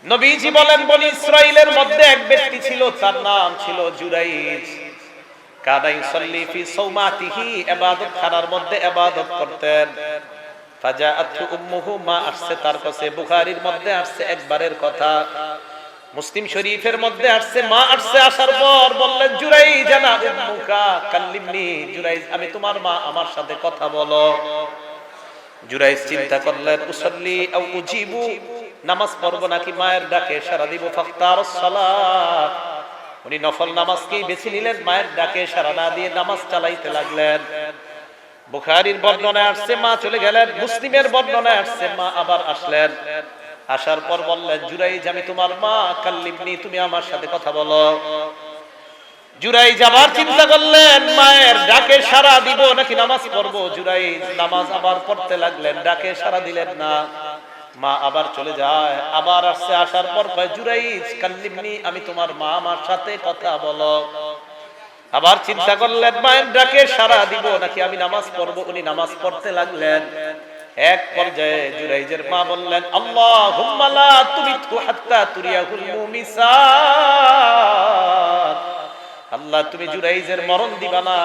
নবীজি বলেন বনি ইসরাইলের মধ্যে এক ব্যক্তি ছিল, তার নাম ছিল জুরাইজ। কানা ইউসাল্লি ফি সাওমাতিহি, ইবাদত খানার মধ্যে ইবাদত করতেন। ফাজাআতু উম্মুহু, মা আসছে তার কাছে। বুখারীর মধ্যে আসছে একবারের কথা, মুসলিম শরীফের মধ্যে আসছে মা আসছে, আসার পর বললেন জুরাইজ আনা উম্মুকা কাল্লিমনি, জুরাইজ আমি তোমার মা, আমার সাথে কথা বলো। জুরাইজ চিন্তা করলেন উসাল্লি আও উজিবু, নামাজ পড়ব নাকি মায়ের ডাকে সাড়া দিব। ফাখতারাস সালাত, উনি নফল নামাজকেই বেছে নিলেন, মায়ের ডাকে সাড়া না দিয়ে নামাজ চালাইতে লাগলেন। বুখারীর বর্ণনায় আসছে মা চলে গেলেন, মুসলিমের বর্ণনায় আসছে মা আবার আসলেন। আসার পর বললেন জুরাইজ আমি তোমার মা, কাল্লিমনি তুমি আমার সাথে কথা বলো। জুরাইজ আবার চিন্তা করলেন মায়ের ডাকে সাড়া দিব নাকি নামাজ পড়ব। জুরাইজ নামাজ আবার পড়তে লাগলেন, ডাকে সাড়া দিলেন না। মা আবার চলে যায়, আবার আসছে, আসার পর কয় জুরাইজ কাল্লিমনি আমি তোমার মা, আমার সাথে কথা বলো। আবার চিন্তা করলেন মায়ের ডাকে সাড়া দিব নাকি আমি নামাজ পড়ব। উনি নামাজ পড়তে লাগলেন। এক পর্যায়ে জুরাইজের মা বললেন আল্লাহুম্মা লা তুমিতহু হাত্তা তুরিয়াহুল মুমিসাত, আল্লাহ তুমি জুরাইজের মরণ দিবা না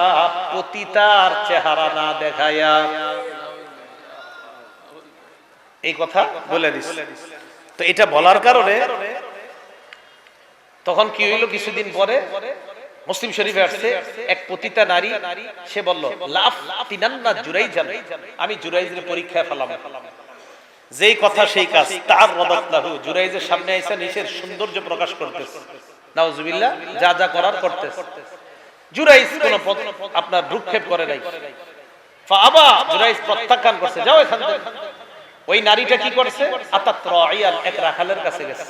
পতিতার চেহারা না দেখায়া। এই কথা বলে দিস। তো এটা বলার কারণে তখন কি হইল, কিছুদিন পরে মুসলিম শরীফে আসছে এক পতিতা নারী, সে বলল লাফ তিনান্না জুরাইজান, আমি জুরাইজের পরীক্ষায় ফেলাম। যেই কথা সেই কাজ। তার রদাতলাহু, জুরাইজের সামনে এসে নিজের সৌন্দর্য প্রকাশ করতেছে, নাউজুবিল্লাহ, যা যা করার করতেছে। জুরাইজ কোন আপনার ভ্রুক্ষেপ করে নাই। ফাআবা, জুরাইজ প্রত্যাখ্যান করছে, যাও এখান থেকে। ওই নারীটা কি করছে, আতাত রাইয়ান, এক রাখালের কাছে গেছে।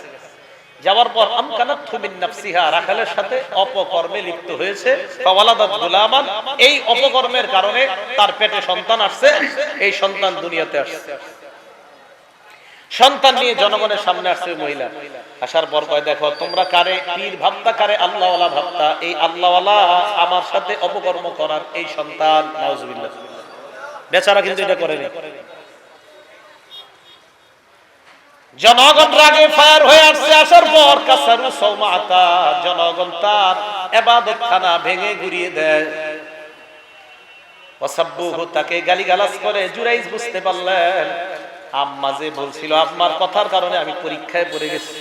যাওয়ার পর আমকানাতহু মিন নাফসিহা, রাখালের সাথে অপকর্মে লিপ্ত হয়েছে। ফাওয়ালাদাত গুলামান, এই অপকর্মের কারণে তার পেটে সন্তান আসছে, এই সন্তান দুনিয়াতে আসছে। সন্তান নিয়ে জনগণের সামনে আসছে মহিলা। আসার পর কয় দেখো তোমরা কারে পীর ভাবতা, কারে আল্লাহওয়ালা ভাবতা, এই আল্লাহওয়ালা আমার সাথে অপকর্ম করার এই সন্তান। নাউজুবিল্লাহ, বেচারা কিন্তু এটা করেনি। জনগণ রাগে ফায়ার হয়ে আসছে। আসার পর কাসারু সাওমাতা, জনগণ তার ইবাদতখানা ভেঙে ঘুরিয়ে দেয়। ওয়াসাব্বুহু, তাকে গালিগালাজ করে। জুরাইজ বুঝতে পারলেন আম্মা যে বলছিল, আম্মার কথার কারণে আমি পরীক্ষায় পড়ে গেছি।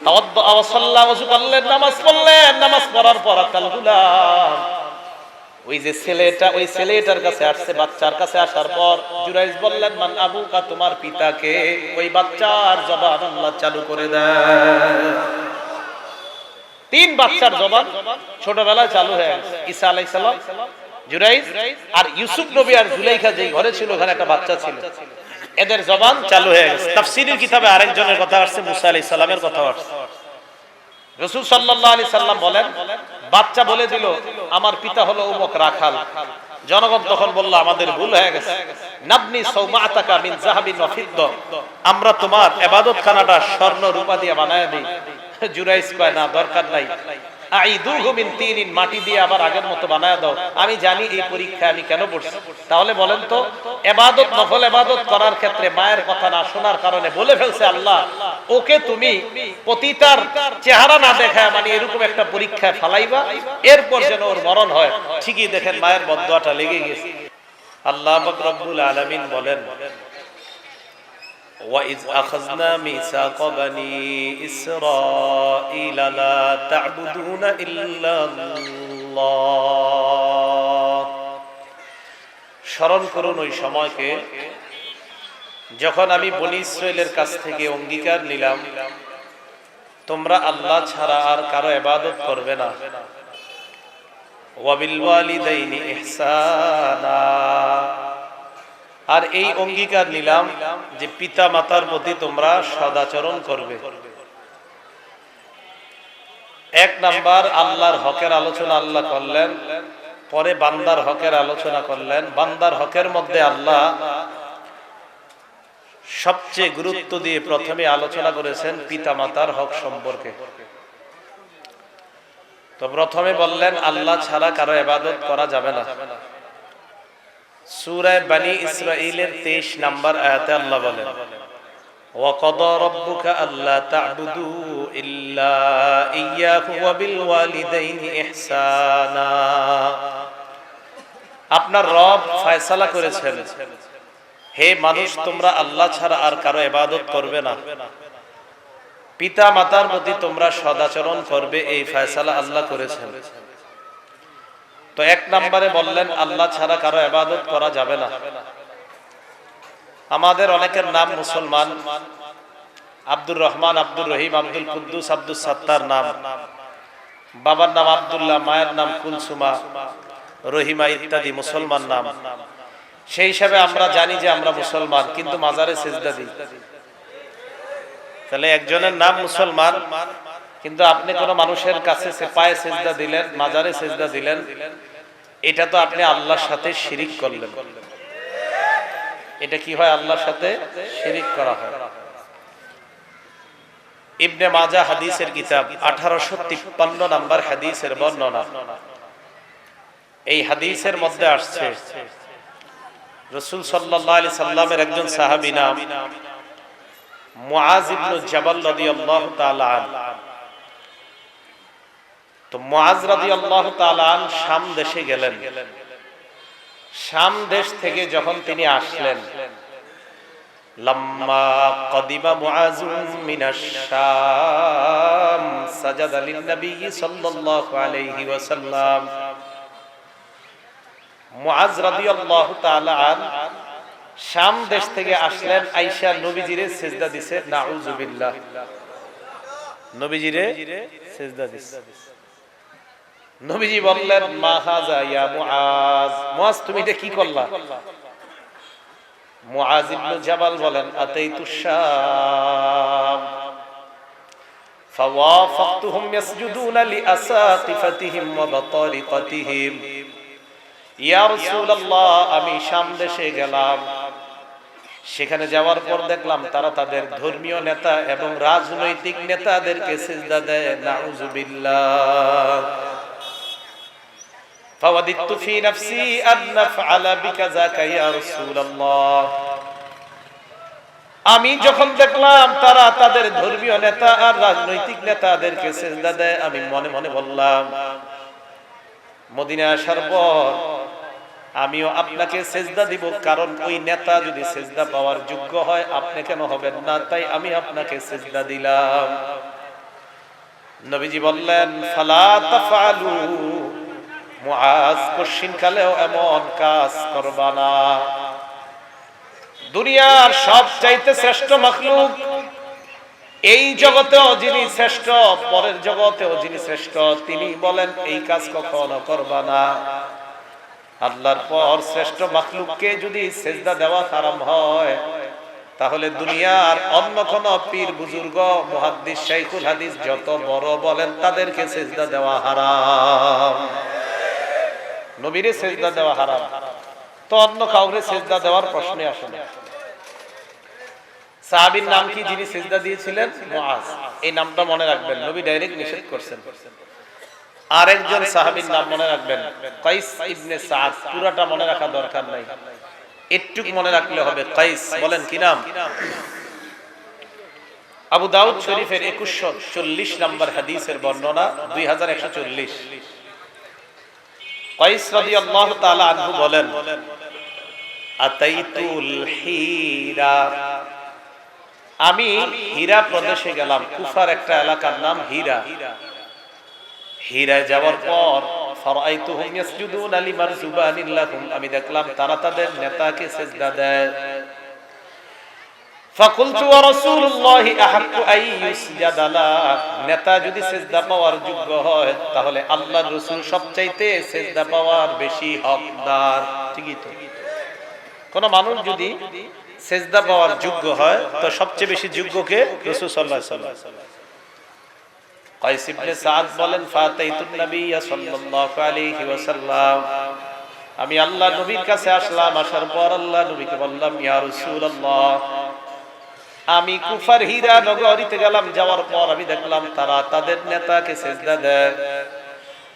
তাওয়াদ্দা ওয়া সাল্লা, ওযু করলেন, নামাজ পড়লেন। নামাজ পড়ার পর আতাল গুলাম, ওই যে ছেলেটা, ওই ছেলেটার কাছে আসছে, বাচ্চার কাছে আসার পর জুরাইজ বললেন মান আবুকা, তোমার পিতাকে। ওই বাচ্চার জবান আল্লাহ চালু করে দেয়। 3 বাচ্চার জবান ছোটবেলায় চালু হয়ে গেছে। ঈসা আলাইহিস সালাম, জুরাইজ আর ইউসুফ নবী আর জুলাইখা যেই ঘরে ছিল, ওখানে একটা বাচ্চা ছিল, এদের জবান চালু হয়ে গেছে। তাফসীরের কিতাবে আরেকজনের কথা আসছে, মুসা আলাইহিস সালামের কথা আসছে। রাসূল সাল্লাল্লাহু আলাইহি সাল্লাম বলেন বাচ্চা বলে দিল আমার পিতা হলো অমুক রাখাল। জনগণ তখন বলল আমাদের ভুল হয়ে গেছে, নাবনি সাওমাতাকা মিন যাহাবিন ওয়া ফিদ্দা, আমরা তোমার ইবাদতখানাটা স্বর্ণ রূপা দিয়ে বানায় দেই। জুরাইজ কয় না, দরকার নাই, আইদুহু মিন তিনিন, মাটি দিয়ে আবার আগের মতো বানায় দাও। আমি জানি এই পরীক্ষা আমি কেন পড়ছি। তাহলে বলেন তো, ইবাদত, নফল ইবাদত করার ক্ষেত্রে মায়ের কথা না শোনার কারণে বলে ফেলছে আল্লাহ, ওকে তুমি পতিতার চেহারা না দেখায় মানে এরকম একটা পরীক্ষায় ফালাইবা, এরপর যেন ওর মরণ হয়। ঠিকই দেখেন মায়ের বদদোয়াটা লেগে গেছে। আল্লাহ পাক রব্বুল আলামিন বলেন وَإِذْ أَخَذْنَا مِيثَاقَ بَنِي إِسْرَائِيلَ لَا تَعْبُدُونَ إِلَّا اللَّهَ। স্মরণ করুন ওই সময়কে যখন আমি বনি ইসরাইলের কাছ থেকে অঙ্গীকার নিলাম তোমরা আল্লাহ ছাড়া আর কারো ইবাদত করবে না। ওয়া বিল ওয়ালিদাইনি ইহসানা, আর এই অঙ্গীকার নিলাম যে পিতা মাতার প্রতি তোমরা সদাচরণ করবে। 1 নাম্বার আল্লাহর হকের আলোচনা আল্লাহ করলেন, পরে বান্দার হকের আলোচনা করলেন। বান্দার হকের মধ্যে আল্লাহ সবচেয়ে গুরুত্ব দিয়ে প্রথমে আলোচনা করেছেন পিতা মাতার হক সম্পর্কে। তো প্রথমে বললেন আল্লাহ ছাড়া কারো ইবাদত করা যাবে না। সূরা বনি ইসরাঈলের 23 নম্বর আয়াতে আল্লাহ বলেন وقضى ربك ألا تعبدوا إلا إياه وبالوالدين إحسانا আপনার রব ফয়সালা করেছেন, হে মানুষ তোমরা আল্লাহ ছাড়া আর কারো ইবাদত করবে না, পিতা মাতার প্রতি তোমরা সদাচরণ করবে, এই ফয়সালা আল্লাহ করেছেন। তো এক নম্বরে বললেন আল্লাহ ছাড়া কারো ইবাদত করা যাবে না। আমাদের অনেকের নাম মুসলমান, আব্দুর রহমান, আব্দুর রহিম, আব্দুল কুদ্দুস, আব্দুল সাত্তার নাম, বাবার নাম আব্দুল্লাহ, মায়ের নাম কুলসুমা, রহিমা ইত্যাদি মুসলমান নাম। সেই হিসাবে আমরা জানি যে আমরা মুসলমান, কিন্তু মাজারে সিজদা দিই। তাহলে একজনের নাম মুসলমান, কিন্তু আপনি কোন মানুষের কাছে পায়ে সিজদা দিলেন, মাজারে সিজদা দিলেন, এটা তো আপনি আল্লাহর সাথে শিরিক করলেন। এটা কি হয়? আল্লাহর সাথে শিরিক করা হয়। ইবনে মাজাহ হাদিসের কিতাব 1853 নম্বর হাদিসের বর্ণনা। এই হাদিসের মধ্যে আসছে রাসূল সাল্লাল্লাহু আলাইহি সাল্লামের একজন সাহাবী নাম মুআজ ইবনে জাবাল রাদিয়াল্লাহু তাআলা আনহু। তো মুআজ রাদিয়াল্লাহু তাআলা আনহু শাম দেশে গেলেন। শাম দেশ থেকে যখন তিনি আসলেন, লাম্মা কদিমা মুআজুন মিনাশ শাম সাজাদা লিন-নবী সাল্লাল্লাহু আলাইহি ওয়াসাল্লাম। মুআজ রাদিয়াল্লাহু তাআলা আনহু শাম দেশ থেকে আসলেন, আয়েশা নবীজিরে সিজদা দিছে, নাউযুবিল্লাহ, নবীজিরে সিজদা দিছে। নবীজি বললেন মা হাযা ইয়া মুআজ, মুআজ তুমি এটা কি করলা? মুআজ ইবনে জাবাল বলেন আতাইতু শাম ফাওয়াফাকতুহুম ইয়াসজুদুনা লিআসাতিফাতিহিম ওয়া বাতারিকাতিহিম। ইয়া রাসূলুল্লাহ, আমি শাম দেশে গেলাম, সেখানে যাওয়ার পর দেখলাম তারা তাদের ধর্মীয় নেতা এবং রাজনৈতিক নেতাদেরকে সিজদা দেয়, নাউযুবিল্লাহ। ফাওয়াদিতু ফি নাফসি আন নাফআলা বিকাযাকা ইয়া রাসূলুল্লাহ। আমি যখন দেখলাম তারা তাদের ধর্মীয় নেতা আর রাজনৈতিক নেতাদেরকে সিজদা দেয়, আমি মনে মনে বললাম মদিনায় আসার পর আমিও আপনাকে সিজদা দিব, কারণ ওই নেতা যদি সিজদা পাওয়ার যোগ্য হয় আপনি কেন হবেন না, তাই আমি আপনাকে সিজদা দিলাম। নবীজি বললেন ফালা তাফআলু, মুআজ কোশ্চিন কালেও এমন কাজ করবা না। দুনিয়ার সবচাইতে শ্রেষ্ঠ মাখলুক, এই জগতেও যিনি শ্রেষ্ঠ, পরের জগতেও যিনি শ্রেষ্ঠ, তিনি বলেন এই কাজ কখনো করবা না। আল্লাহর পর শ্রেষ্ঠ মাখলুককে যদি সিজদা দেওয়া হারাম হয়, তাহলে দুনিয়ার অন্য কোন পীর বুজুর্গ, মুহাদ্দিস, শাইখুল হাদিস যত বড় বলেন তাদেরকে সিজদা দেওয়া হারাম। নবীরে সিজদা দেওয়া হারাম, তো অন্য কাউরে সিজদা দেওয়ার প্রশ্নই আসে না। সাহাবীর নাম কি যিনি সিজদা দিয়েছিলেন? মুআজ। এই নামটা মনে রাখবেন, নবী ডাইরেক্ট নিষেধ করেছেন। আরেকজন সাহাবীর নাম মনে রাখবেন, কাইস ইবনে সাদ। পুরাটা মনে রাখা দরকার নাই, একটু মনে রাখলে হবে। কাইস বলেন কি নাম? আবু দাউদ শরীফের 2140 নম্বর হাদিসের বর্ণনা, 2140। কাইস রাদিয়াল্লাহু তাআলা আনহু বলেন আতাইতুল হিরা, আমি হীরা প্রদেশে গেলাম। কুফার একটা এলাকার নাম হীরা। হীরায় যাওয়ার পর ফারাইতুহুম ইয়াসজুদুনা লিমারজুবানিল লাহুম, আমি দেখলাম তারা তাদের নেতাকে সিজদা দেয়। ফাকুলতু ওয়া রাসূলুল্লাহি আহাক্কু আই ইউসজাদা লা, নেতা যদি সিজদা পাওয়ার যোগ্য হয় তাহলে আল্লাহর রাসূল সবচাইতে সিজদা পাওয়ার বেশি হকদার। ঠিকই তো, কোন মানুষ যদি সিজদা পাওয়ার যোগ্য হয় তো সবচেয়ে বেশি যোগ্য কে? রাসূল সাল্লাল্লাহু আলাইহি ওয়াসাল্লাম। কাইস ইবনে সাদ বলেন ফাতাইতুন নবী সাল্লাল্লাহু আলাইহি ওয়াসাল্লাম, আমি আল্লাহ নবীর কাছে আসলাম। আসার পর আল্লাহ নবীকে বললাম ইয়া রাসূলুল্লাহ, আমি কুফার হীরা নগরীতে গেলাম। যাওয়ার পর আমি দেখলাম তারা তাদের নেতাকে সিজদা দেয়।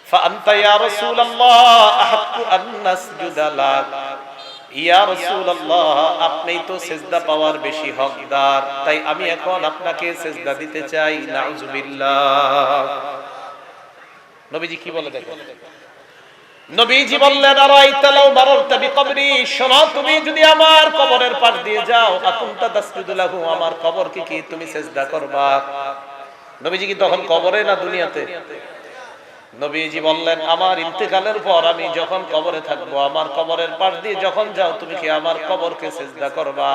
ফা আনতা ইয়া রাসূলুল্লাহ আহাক্কু আন নাসজুদা লাক, ইয়া রাসূলুল্লাহ, আপনি তো সিজদা পাওয়ার বেশি হকদার, তাই আমি এখন আপনাকে সিজদা দিতে চাই। নাউযুবিল্লাহ। নবীজি কি বলে দেখেন। নবীজি বললেন, আরাইতা লাউ মারারতা বিকবরি, শোনো, তুমি যদি আমার কবরের পাশ দিয়ে যাও, আকুনতা তাসজুদু লাহু, আমার কবরকে কি তুমি সিজদা করবা? নবীজি কি তখন কবরে না দুনিয়াতে? নবীজি বললেন, আমার ইন্তেকালের পর আমি যখন কবরে থাকবো, আমার কবরের পাশ দিয়ে যখন যাও, তুমি কি আমার কবরকে সিজদা করবা?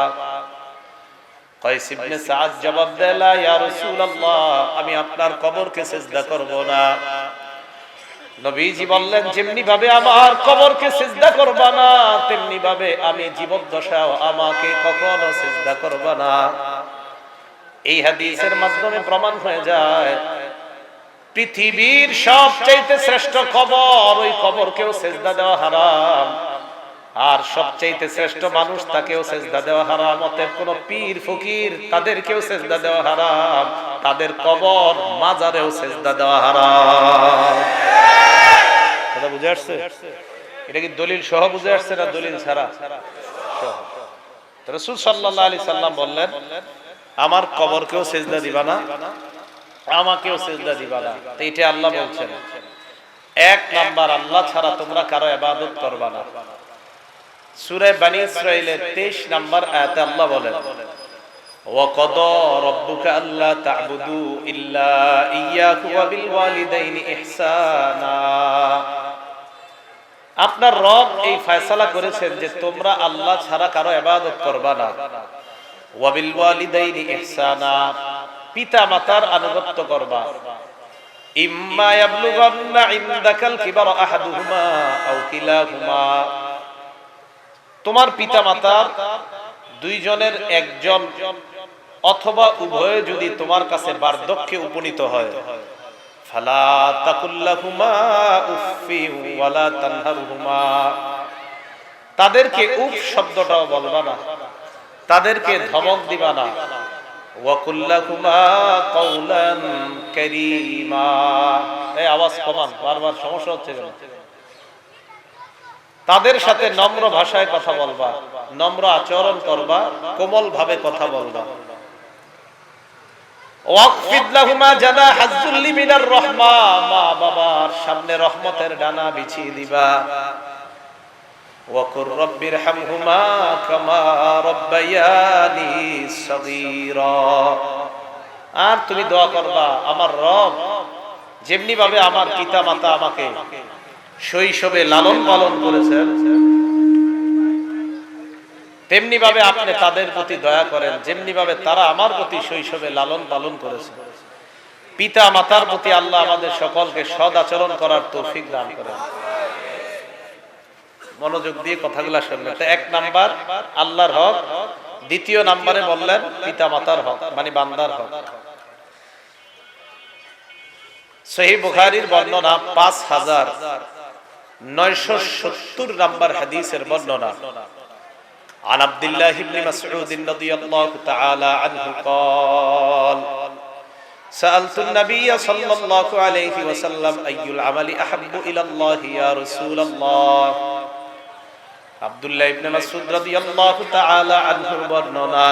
কাইস ইবনে সাদ জবাব দেয়, লা ইয়া রাসূলুল্লাহ, আমি আপনার কবরকে সিজদা করব না। নবীজি বললেন, যেমনি ভাবে আমার কবরকে সিজদা করবা না, তেমনি ভাবে আমি জীবদ্দশাও আমাকে কখনো সিজদা করবা না। এই হাদিসের মাধ্যমে প্রমাণ হয়ে যায়, পৃথিবীর সবচাইতে শ্রেষ্ঠ কবর, ওই কবরকেও সিজদা দেওয়া হারাম। আর সবচাইতে শ্রেষ্ঠ মানুষ, তাকেও সিজদা দেওয়া হারাম। অতএব কোন পীর ফকির, তাদেরকেও সিজদা দেওয়া হারাম। তাদের কবর মাজারেও সিজদা দেওয়া হারাম। কথা বুঝে আসছে? এটা কি দলিল সহ বুঝে আসছে না দলিল ছাড়া? রাসূল সাল্লাল্লাহু আলাইহি সাল্লাম বললেন, আমার কবরকেও সিজদা দিবা না, আমাকেও সিজদা দিবা না। তো এটা আল্লাহ বলছেন। এক নাম্বার, আল্লাহ ছাড়া তোমরা কারো ইবাদত করবা না। সূরা বনী ইসরাঈলের 23 নম্বর আয়াতে আল্লাহ বলেন, ওয়া ক্বাদা রাব্বুকা আল্লা তা'বুদু ইল্লা ইয়্যাহু ওয়া বিল ওয়ালিদাইনি ইহসানা। আপনার রব এই ফয়সালা করেছেন যে তোমরা আল্লাহ ছাড়া কারো ইবাদত করবা না। ওয়া বিল ওয়ালিদাইনি ইহসানা, পিতা মাতার আনুগত্য করবা। ইম্মা ইয়াবলুগান্না ইনদাকাল কিবারা আহাদুহুমা আও কিলাহুমা, তোমার পিতা মাতার দুইজনের একজন অথবা উভয়ে যদি তোমার কাছে বার্ধক্যে উপনীত হয়, ফালা তাকুল্লাহুমা উফফি ওয়ালা তানহারহুমা, তাদেরকে উফ শব্দটাও বলবা না, তাদেরকে ধমক দিবা না। ওয়া কুল্লাহুমা কাওলান কারীমা, এই আওয়াজ কমান, বারবার সমস্যা হচ্ছে কেন? তাদের সাথে নম্র ভাষায় কথা বলবা, নম্র আচরণ করবা, কোমল ভাবে কথা বলবা। ওয়াকফিদ লাহুমা জানাহাজ যুল্লি মিনার রাহমা, মা বাবার সামনে রহমতের ডানা বিছিয়ে দিবা। ওয়াকুর রাব্বিরহামহুমা কামা রাব্বায়ানি সগীরা, আর তুমি দোয়া করবা, আমার রব যেমনি ভাবে আমার পিতা মাতা আমাকে শৈশবে লালন পালন করেছেন, তেমনি ভাবে আপনি তাদের প্রতি দয়া করেন, যেমনি ভাবে তারা আমার প্রতি শৈশবে লালন পালন করেছে। পিতা মাতার প্রতি আল্লাহ আমাদের সকলকে সদ আচরণ করার তৌফিক দান করেন। মনোযোগ দিয়ে কথাগুলা শুনবেন। তো এক নাম্বার আল্লাহর হক, দ্বিতীয় নাম্বারে বললেন পিতা মাতার হক, মানে বান্দার হক। সহিহ বুখারীর বর্ণনা 5970 নাম্বার হাদিসের বর্ণনা। عن عبد الله بن مسعود رضي الله تعالى عنه قال سألت النبي صلى الله عليه وسلم أي العمل أحب إلى الله يا رسول الله। আব্দুল্লাহ ইবনে মাসউদ রাদিয়াল্লাহু তাআলা আনহুর বর্ণনা,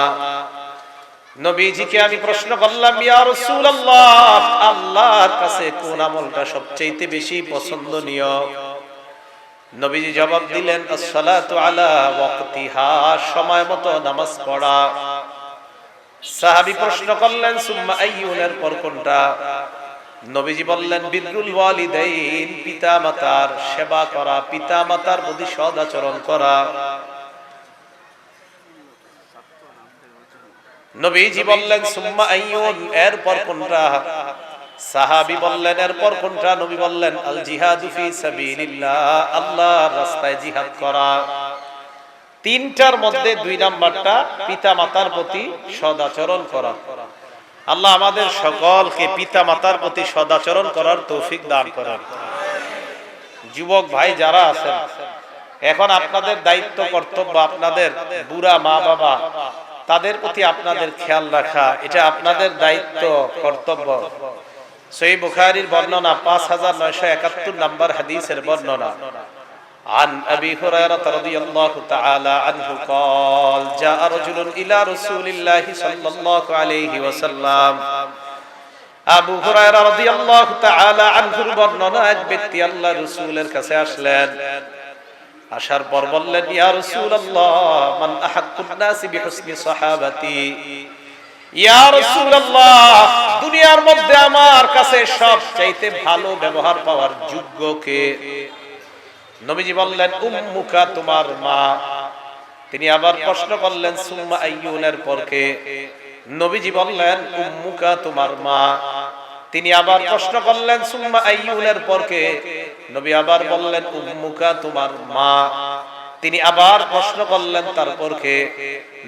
নবীজিকে আমি প্রশ্ন করলাম, ইয়া রাসূলুল্লাহ, আল্লাহর কাছে কোন আমলটা সবচেয়ে বেশি পছন্দনীয়? নবীজি জবাব দিলেন, as-salatu ala waqtiha, সময় মতো নামাজ পড়া। সাহাবী প্রশ্ন করলেন, সুম্মা আইয়ুন, এর পর কোনটা? নবীজি বললেন, বিররুল ওয়ালিদাইন, পিতা মাতার সেবা করা, পিতা মাতার প্রতি সদ আচরণ করা। নবীজি বললেন, সুম্মা আইয়ুন, এর পর কোনটা? সাহাবী বললেন, এরপর কোনটা? নবী বললেন, আল জিহাদু ফি সাবিলিল্লাহ, আল্লাহর রাস্তায় জিহাদ করা। তিনটার মধ্যে দুই নাম্বারটা পিতা মাতার প্রতি সদাচরণ করা। আল্লাহ আমাদের সকলকে পিতা মাতার প্রতি সদাচরণ করার তৌফিক দান করেন। যুবক ভাই যারা আছেন, এখন আপনাদের দায়িত্ব কর্তব্য, আপনাদের বুড়া মা বাবা, তাদের প্রতি আপনাদের খেয়াল রাখা, এটা আপনাদের দায়িত্ব কর্তব্য। সহিহ বুখারীর বর্ণনা 5971 নাম্বার হাদিসের বর্ণনা। عن أبي هريرة رضي الله تعالى عنه قال جاء رجل إلى رسول الله صلى الله عليه وسلم আবু হুরায়রা রাদিয়াল্লাহু তাআলা আনহুর বর্ণনা এক ব্যক্তি আল্লাহর রাসূলের কাছে আসলেন। আসার পর বললেন, ইয়া রাসূলুল্লাহ মান আহাক্কুন নাসি বিহুসনি সাহাবাতি। ইয়া রাসূলুল্লাহ, দুনিয়ার মধ্যে আমার কাছে সবচাইতে ভালো ব্যবহার পাওয়ার যোগ্য কে? নবীজি বললেন, উম্মুকা, তোমার মা। তিনি আবার প্রশ্ন করলেন, সুম্মা আইয়ুনের পর কে? নবীজি বললেন, উম্মুকা, তোমার মা। তিনি আবার প্রশ্ন করলেন, সুম্মা আইয়ুনের পর কে? নবী আবার বললেন, উম্মুকা, তোমার মা। তিনি আবার প্রশ্ন করলেন, তারপর কে?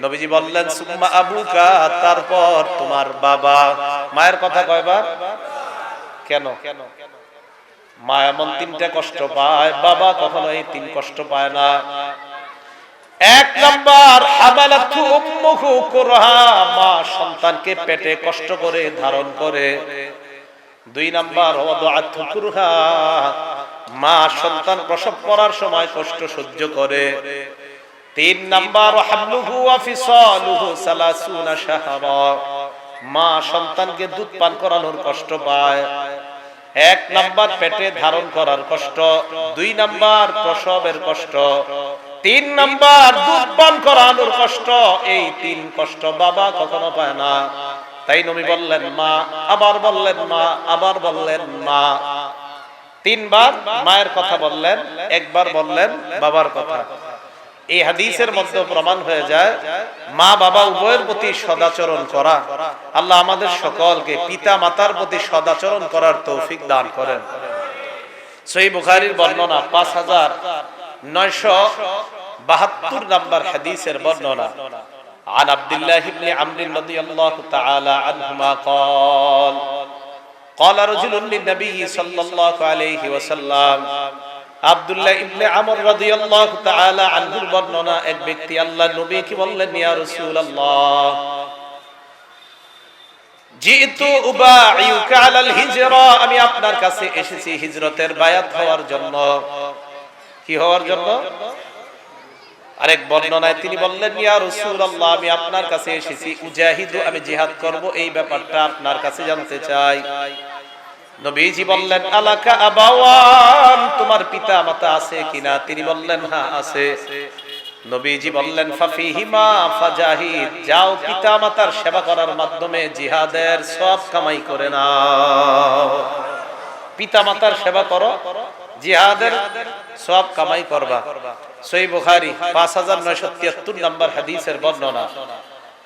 নবীজি বললেন, সুম্মা আবুকা, তারপর তোমার বাবা। মায়ের কথা কয়বার? কেন? মা এমন তিনটা কষ্ট পায়, বাবা কখনো এই তিন কষ্ট পায় না। এক নাম্বার, হামালাতু উম্মুহু কুরহা, মা সন্তানকে পেটে কষ্ট করে ধারণ করে। দুই নাম্বার, ওয়াদাআতু কুরহা, মা সন্তান প্রসব করার সময় কষ্ট সহ্য করে। তিন নাম্বার, হামলুহু ওয়া ফিসালুহু 30 শাহরা, মা সন্তানকে দুধ পান করানোর কষ্ট পায়। এক নাম্বার পেটে ধারণ করার কষ্ট, দুই নাম্বার প্রসবের কষ্ট, তিন নাম্বার দুধ পান করানোর কষ্ট। এই তিন কষ্ট বাবা কখনো পায় না। তাই নবী বললেন মা, আবার বললেন মা, আবার বললেন মা। তিনবার মায়ের কথা বললেন, একবার বললেন বাবার কথা। এই হাদিসের মধ্যে প্রমাণ হয়ে যায় মা বাবা উভয়ের প্রতি সদাচরণ করা। আল্লাহ আমাদের সকলকে পিতা মাতার প্রতি সদাচরণ করার তৌফিক দান করেন। সহিহ বুখারীর বর্ণনা 5972 নম্বর হাদিসের বর্ণনা। عن عبد الله بن عمرو رضي الله تعالى عنهما قال قال رجل للنبي صلى الله عليه وسلم। আব্দুল্লাহ ইবনে আমর রাদিয়াল্লাহু তাআলা আনহুর বর্ণনা, এক ব্যক্তি আল্লাহর নবীকে বললেন, ইয়া রাসূলুল্লাহ জিতু উবাইউকা আলাল হিজরা, আমি আপনার কাছে এসেছি হিজরতের বায়াত হওয়ার জন্য। কি হওয়ার জন্য? আরেক বর্ণনায় তিনি বললেন, ইয়া রাসূলুল্লাহ, আমি আপনার কাছে এসেছি উজাহিদু, আমি জিহাদ করব, এই ব্যাপারটা আপনার কাছে জানতে চাই। নবীজি বললেন, আলাকা আবাওয়ান, তোমার পিতা মাতা আছে কিনা? তিনি বললেন, হ্যাঁ আছে। নবীজি বললেন, ফাফিহিমা ফাজাহিদ, যাও পিতা মাতার সেবা করার মাধ্যমে জিহাদের সওয়াব কামাই করে নাও। পিতা মাতার সেবা করো, জিহাদের সওয়াব কামাই করবা। সহিহ বুখারী 5973 নম্বর হাদিসের বর্ণনা।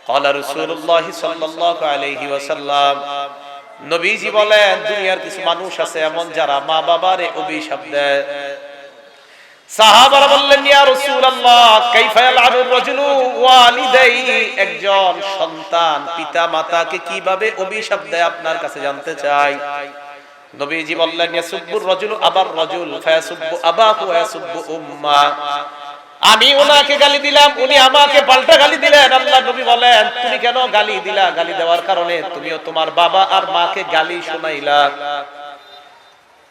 ক্বালা রাসূলুল্লাহ সাল্লাল্লাহু আলাইহি ওয়াসাল্লাম, নবীজি বলেন, দুনিয়ার কিছু মানুষ আছে এমন যারা মা বাবারে অভিশাপ দেয়। সাহাবারা বললেন, ইয়া রাসূলুল্লাহ কাইফা ইয়ালআনু রাজুলু ওয়ালিদাইহি, একজন সন্তান পিতা মাতাকে কিভাবে অভিশাপ দেয় আপনার কাছে জানতে চাই। নবীজি বললেন, ইয়াসুব্বুর রাজুলু আবার রাজুল ফায়াসুব্বু আবাহু ওয়া ইয়াসুব্বু উম্মা, আমি ওনাকে গালি দিলাম, উনি আমাকে পাল্টা গালি দিলেন। আল্লাহ নবী বলেন, তুমি কেন গালি দিলা? গালি দেওয়ার কারণে তুমিও তোমার বাবা আর মাকে গালি শোনাইলা।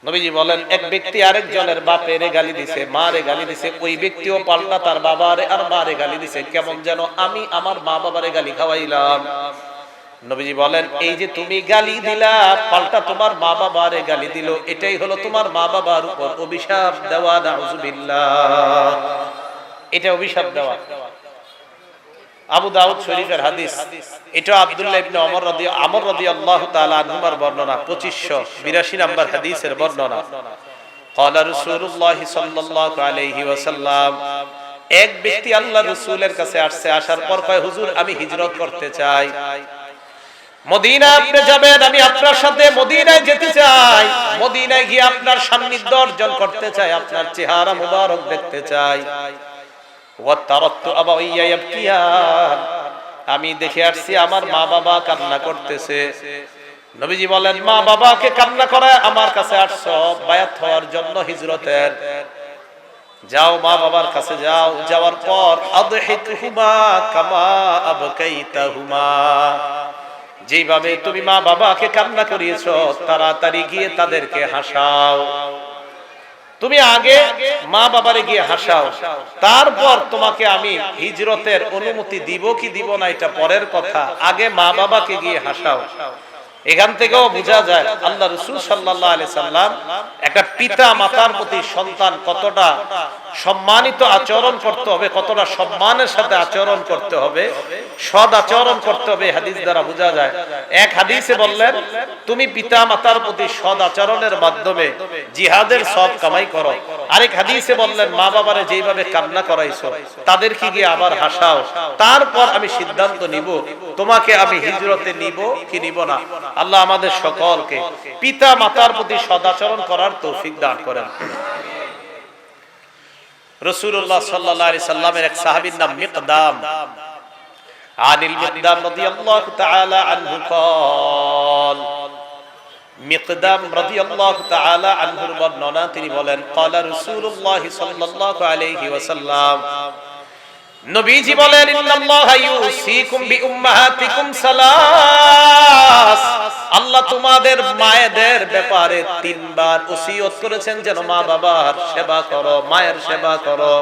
নবীজি বলেন, এক ব্যক্তি আরেকজনের বাপেরে গালি দিছে, মারে গালি দিছে, ওই ব্যক্তিও পাল্টা তার বাবারে আর মারে গালি দিছে, কেমন যেন আমি আমার মা বাবারে গালি খাওয়াইলাম। নবীজি বলেন, এই যে তুমি গালি দিলা, পাল্টা তোমার মা বাবারে গালি দিল, এটাই হলো তোমার মা বাবার উপর অভিশাপ দেওয়া। নাউযুবিল্লাহ, এটা অভিশাপ দেওয়া। আবু দাউদ শরীফের হাদিস। এটা আব্দুল্লাহ ইবনে আমর রাদিয়াল্লাহু তাআলা আনহুর বর্ণনা, 2582 নম্বর হাদিসের বর্ণনা। ক্বালা রাসূলুল্লাহ সাল্লাল্লাহু আলাইহি ওয়াসাল্লাম, এক ব্যক্তি আল্লাহর রাসূলের কাছে আসছে, আসার পর কয়, হুজুর আমি হিজরত করতে চাই, মদিনা আপনি যাবেন, আমি আপনার সাথে মদিনায় যেতে চাই, মদিনায় গিয়ে আপনার সান্নিধ্য অর্জন করতে চাই, আপনার চেহারা মুবারক দেখতে চাই। আমি দেখে আসছি আমার মা বাবা কান্না করতেছে। নবীজি বলেন, মা বাবাকে কান্না করে আমার কাছে আসছো বায়াত হওয়ার জন্য হিজরতের, যাও মা বাবার কাছে যাও। যাওয়ার পর আদহিকুহুমা কামা আবকাইতাহুমা, যেভাবে তুমি মা বাবাকে কান্না করিয়েছো তাড়াতাড়ি গিয়ে তাদেরকে হাসাও। তুমি আগে মা বাবারে গিয়ে হাসাও, তারপর তোমাকে আমি হিজরতের অনুমতি দিব কি দিব না এটা পরের কথা, আগে মা বাবাকে গিয়ে হাসাও। এখান থেকেও বোঝা যায় আল্লাহ রাসূল সাল্লাল্লাহু আলাইহি সাল্লাম একটা পিতা মাতার প্রতি সন্তান কতটা সম্মানিত আচরণ করতে হবে, কতটা সম্মানের সাথে আচরণ করতে হবে, সদ আচরণ করতে হবে, হাদিস দ্বারা বোঝা যায়। এক হাদিসে বললেন তুমি পিতা মাতার প্রতি সদ আচরণের মাধ্যমে জিহাদের সব কামাই করো। আরেক হাদিসে বললেন মা বাবারে যেইভাবে কান্না করাইছো তাদেরকে গিয়ে আবার হাসাও, তারপর আমি সিদ্ধান্ত নিব তোমাকে আমি হিজরতে নিব কি নিব না। আল্লাহ আমাদের সকলকে পিতা মাতার প্রতি সদাচরণ করার তৌফিক দান করেন। রাসূলুল্লাহ সাল্লাল্লাহু আলাইহি সাল্লামের এক সাহাবীর নাম মিকদাম, আনিল মিকদাম রাদিয়াল্লাহু তাআলা আনহু قال, মিকদাম রাদিয়াল্লাহু তাআলা আনহুর বর্ণনা, তিনি বলেন ক্বালা রাসূলুল্লাহ সাল্লাল্লাহু আলাইহি ওয়াসাল্লাম, নবীজি বলেন ইন্নাল্লাহা ইউসিকুম বিউম্মাহাতিকুম সালাস, আল্লাহ তোমাদের মায়েদের ব্যাপারে তিনবার ওসিয়ত করেছেন যেন মা বাবার সেবা করো, মায়ের সেবা করো।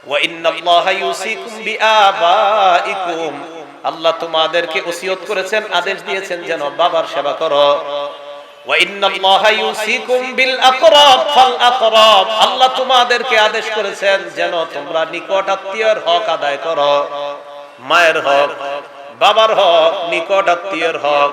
ওয়া ইন্নাল্লাহা ইউসিকুম বিআবাইকুম, আল্লাহ তোমাদেরকে ওসিয়ত করেছেন, আদেশ দিয়েছেন যেন বাবার সেবা করো। ওয়া ইন্নাল্লাহা ইউসিকুম বিল আকরাব ফাল আকরাব, আল্লাহ তোমাদেরকে আদেশ করেছেন যেন তোমরা নিকট আত্মীয়ের হক আদায় করো, মায়ের হক, বাবার হক, নিকট আত্মীয়ের হক।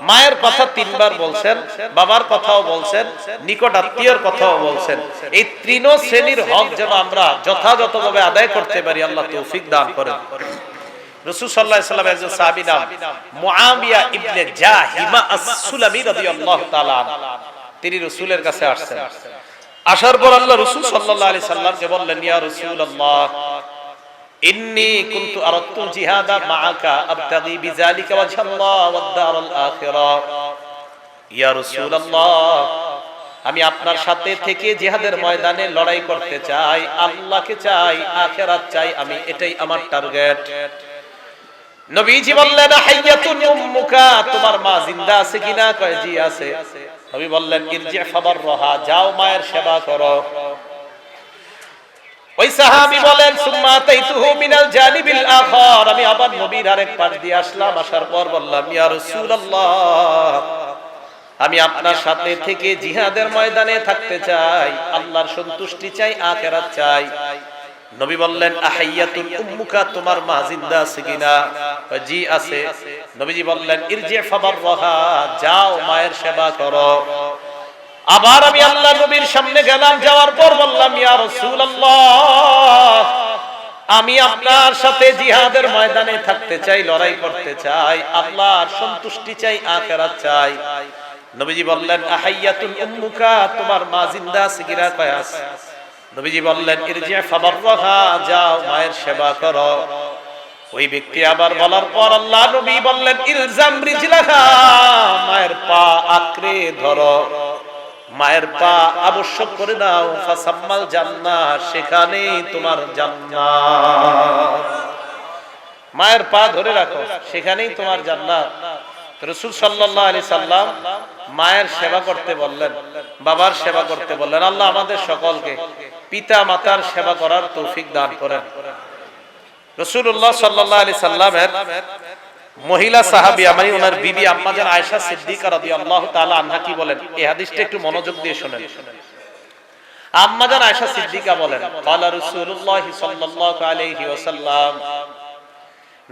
মায়ের কথা তিনবার বলছেন, বাবার কথাও বলছেন, নিকট আত্মীয়ের কথাও বলছেন। এই তিন শ্রেণীর হক যেন আমরা যথাযথভাবে আদায় করতে পারি, আল্লাহ তৌফিক দান করেন। রাসূল সাল্লাল্লাহু আলাইহি ওয়াসাল্লাম একজন সাহাবী নাম মুআবিয়া ইবনে জাহিমা আস-সুলামি রাদিয়াল্লাহু তাআলা, তিনি রাসূলের কাছে আসছেন। আসার পর আল্লাহ রাসূল সাল্লাল্লাহু আলাইহি সাল্লামকে বললেন, ইয়া রাসূলুল্লাহ ইন্নী কুনতু আরাদতু জিহাদা মাআকা আবতাগি বিযালিকা ওয়াজহাল্লাহ ওয়াদ দারাল আখিরা। ইয়া রাসূলুল্লাহ, আমি আপনার সাথে থেকে জিহাদের ময়দানে লড়াই করতে চাই, আল্লাহকে চাই, আখিরাত চাই, আমি এটাই আমার টার্গেট। নবীজি বললেন হাইয়াতুন উম্মুকা, তোমার মা জিন্দা আছে কিনা? কয় জি আছে। নবী বললেন ইরজি ফাবাররাহা, যাও মায়ের সেবা করো। ওই সাহাবী বলেন সুম্মা তাইতুহু মিনাল জানিবিল আখার, আমি আবার নবীর আরেক পাশ দিয়ে আসলাম, আসার পর বললাম ইয়া রাসূলুল্লাহ, আমি আপনার সাথে থেকে জিহাদের ময়দানে থাকতে চাই, আল্লাহর সন্তুষ্টি চাই, আখিরাত চাই। নবী বললেন আহাইয়াতুল উম্মুকা, তোমার মা জিন্দা আছে কিনা? জি আছে। নবীজি বললেন ইরজি ফাবাররাহা, যাও মায়ের সেবা করো। আবার আমি আল্লাহ নবীর সামনে গেলাম, যাওয়ার পর বললাম ইয়া রাসূলুল্লাহ, আমি আপনার সাথে জিহাদের ময়দানে থাকতে চাই, লড়াই করতে চাই, আল্লাহর সন্তুষ্টি চাই, আখিরাত চাই। নবীজি বললেন আহাইয়াতুল উম্মুকা, তোমার মা জিন্দা আছে কিনা? কয় আছে। নবীজি বললেন ইরজি ফাবাররাহা, যাও মায়ের সেবা করো। ওই ব্যক্তি আবার বলার পর আল্লাহ নবী বললেন ইলজাম রিজলাহা, মায়ের পা আঁকড়ে ধরো, মায়ের পা আবশ্যক করে দাও, ফাসাম্মাল জান্নাহ, সেখানেই তোমার জান্নাত। মায়ের পা ধরে রাখো, সেখানেই তোমার জান্নাত। রাসূল সাল্লাল্লাহু আলাইহি সাল্লাম মায়ের সেবা করতে বললেন, বাবার সেবা করতে বললেন। আল্লাহ আমাদের সকলকে পিতা মাতার সেবা করার তৌফিক দান করেন। রাসূলুল্লাহ সাল্লাল্লাহু আলাইহি সাল্লামের মহিলা সাহাবী, মানে ওনার বিবি আম্মা জান আয়েশা সিদ্দিকা রাদিয়াল্লাহু তাআলা আনহা কি বলেন, এই হাদিসটা একটু মনোযোগ দিয়ে শুনেন। আম্মা জান আয়েশা সিদ্দিকা বলেন ক্বালা রাসূলুল্লাহ সাল্লাল্লাহু আলাইহি ওয়াসাল্লাম,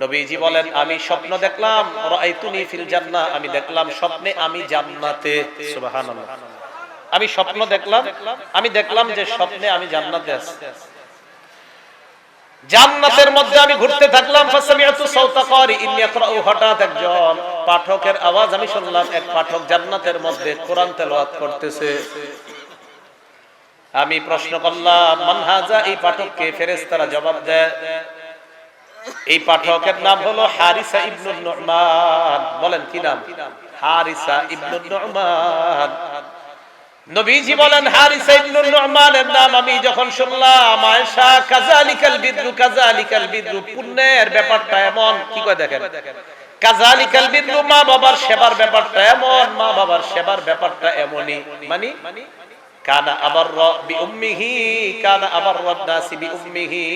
নবীজি বলেন আমি স্বপ্ন দেখলাম, রাআইতুনি ফিল জান্নাহ, আমি দেখলাম স্বপ্নে আমি জান্নাতে। সুবহানাল্লাহ, আমি স্বপ্ন দেখলাম, আমি দেখলাম যে স্বপ্নে আমি জান্নাতে আছি। জান্নাতের মধ্যে আমি ঘুরতে থাকলাম, ফাসামিআতু সাওতা কারিইন ইয়াকরাউ, হঠাৎ একজন পাঠকের আওয়াজ আমি শুনলাম, এক পাঠক জান্নাতের মধ্যে কোরআন তেলাওয়াত করতেছে। আমি প্রশ্ন করলাম মান হাযা, এই পাঠককে? ফেরেশতারা জবাব দেয় এই পাঠকের নাম হলো হারিসা ইবনুন নু'মান। বলেন কি নাম? হারিসা ইবনুন নু'মান। নবীজি বলেন হারিসা ইবনুন নু'মানের নাম আমি যখন শুনলাম, আয়েশা কাযালিকাল বিদ্রু, কাযালিকাল বিদ্রু, পুণ্যের ব্যাপারটা এমন। কি কয় দেখেন, কাযালিকাল বিদ্রু, মা বাবার সেবার ব্যাপারটা এমন, মা বাবার সেবার ব্যাপারটা এমনই। মানে কানা আবাররা বিউম্মিহি কানা আবাররান নাসি বিউম্মিহি।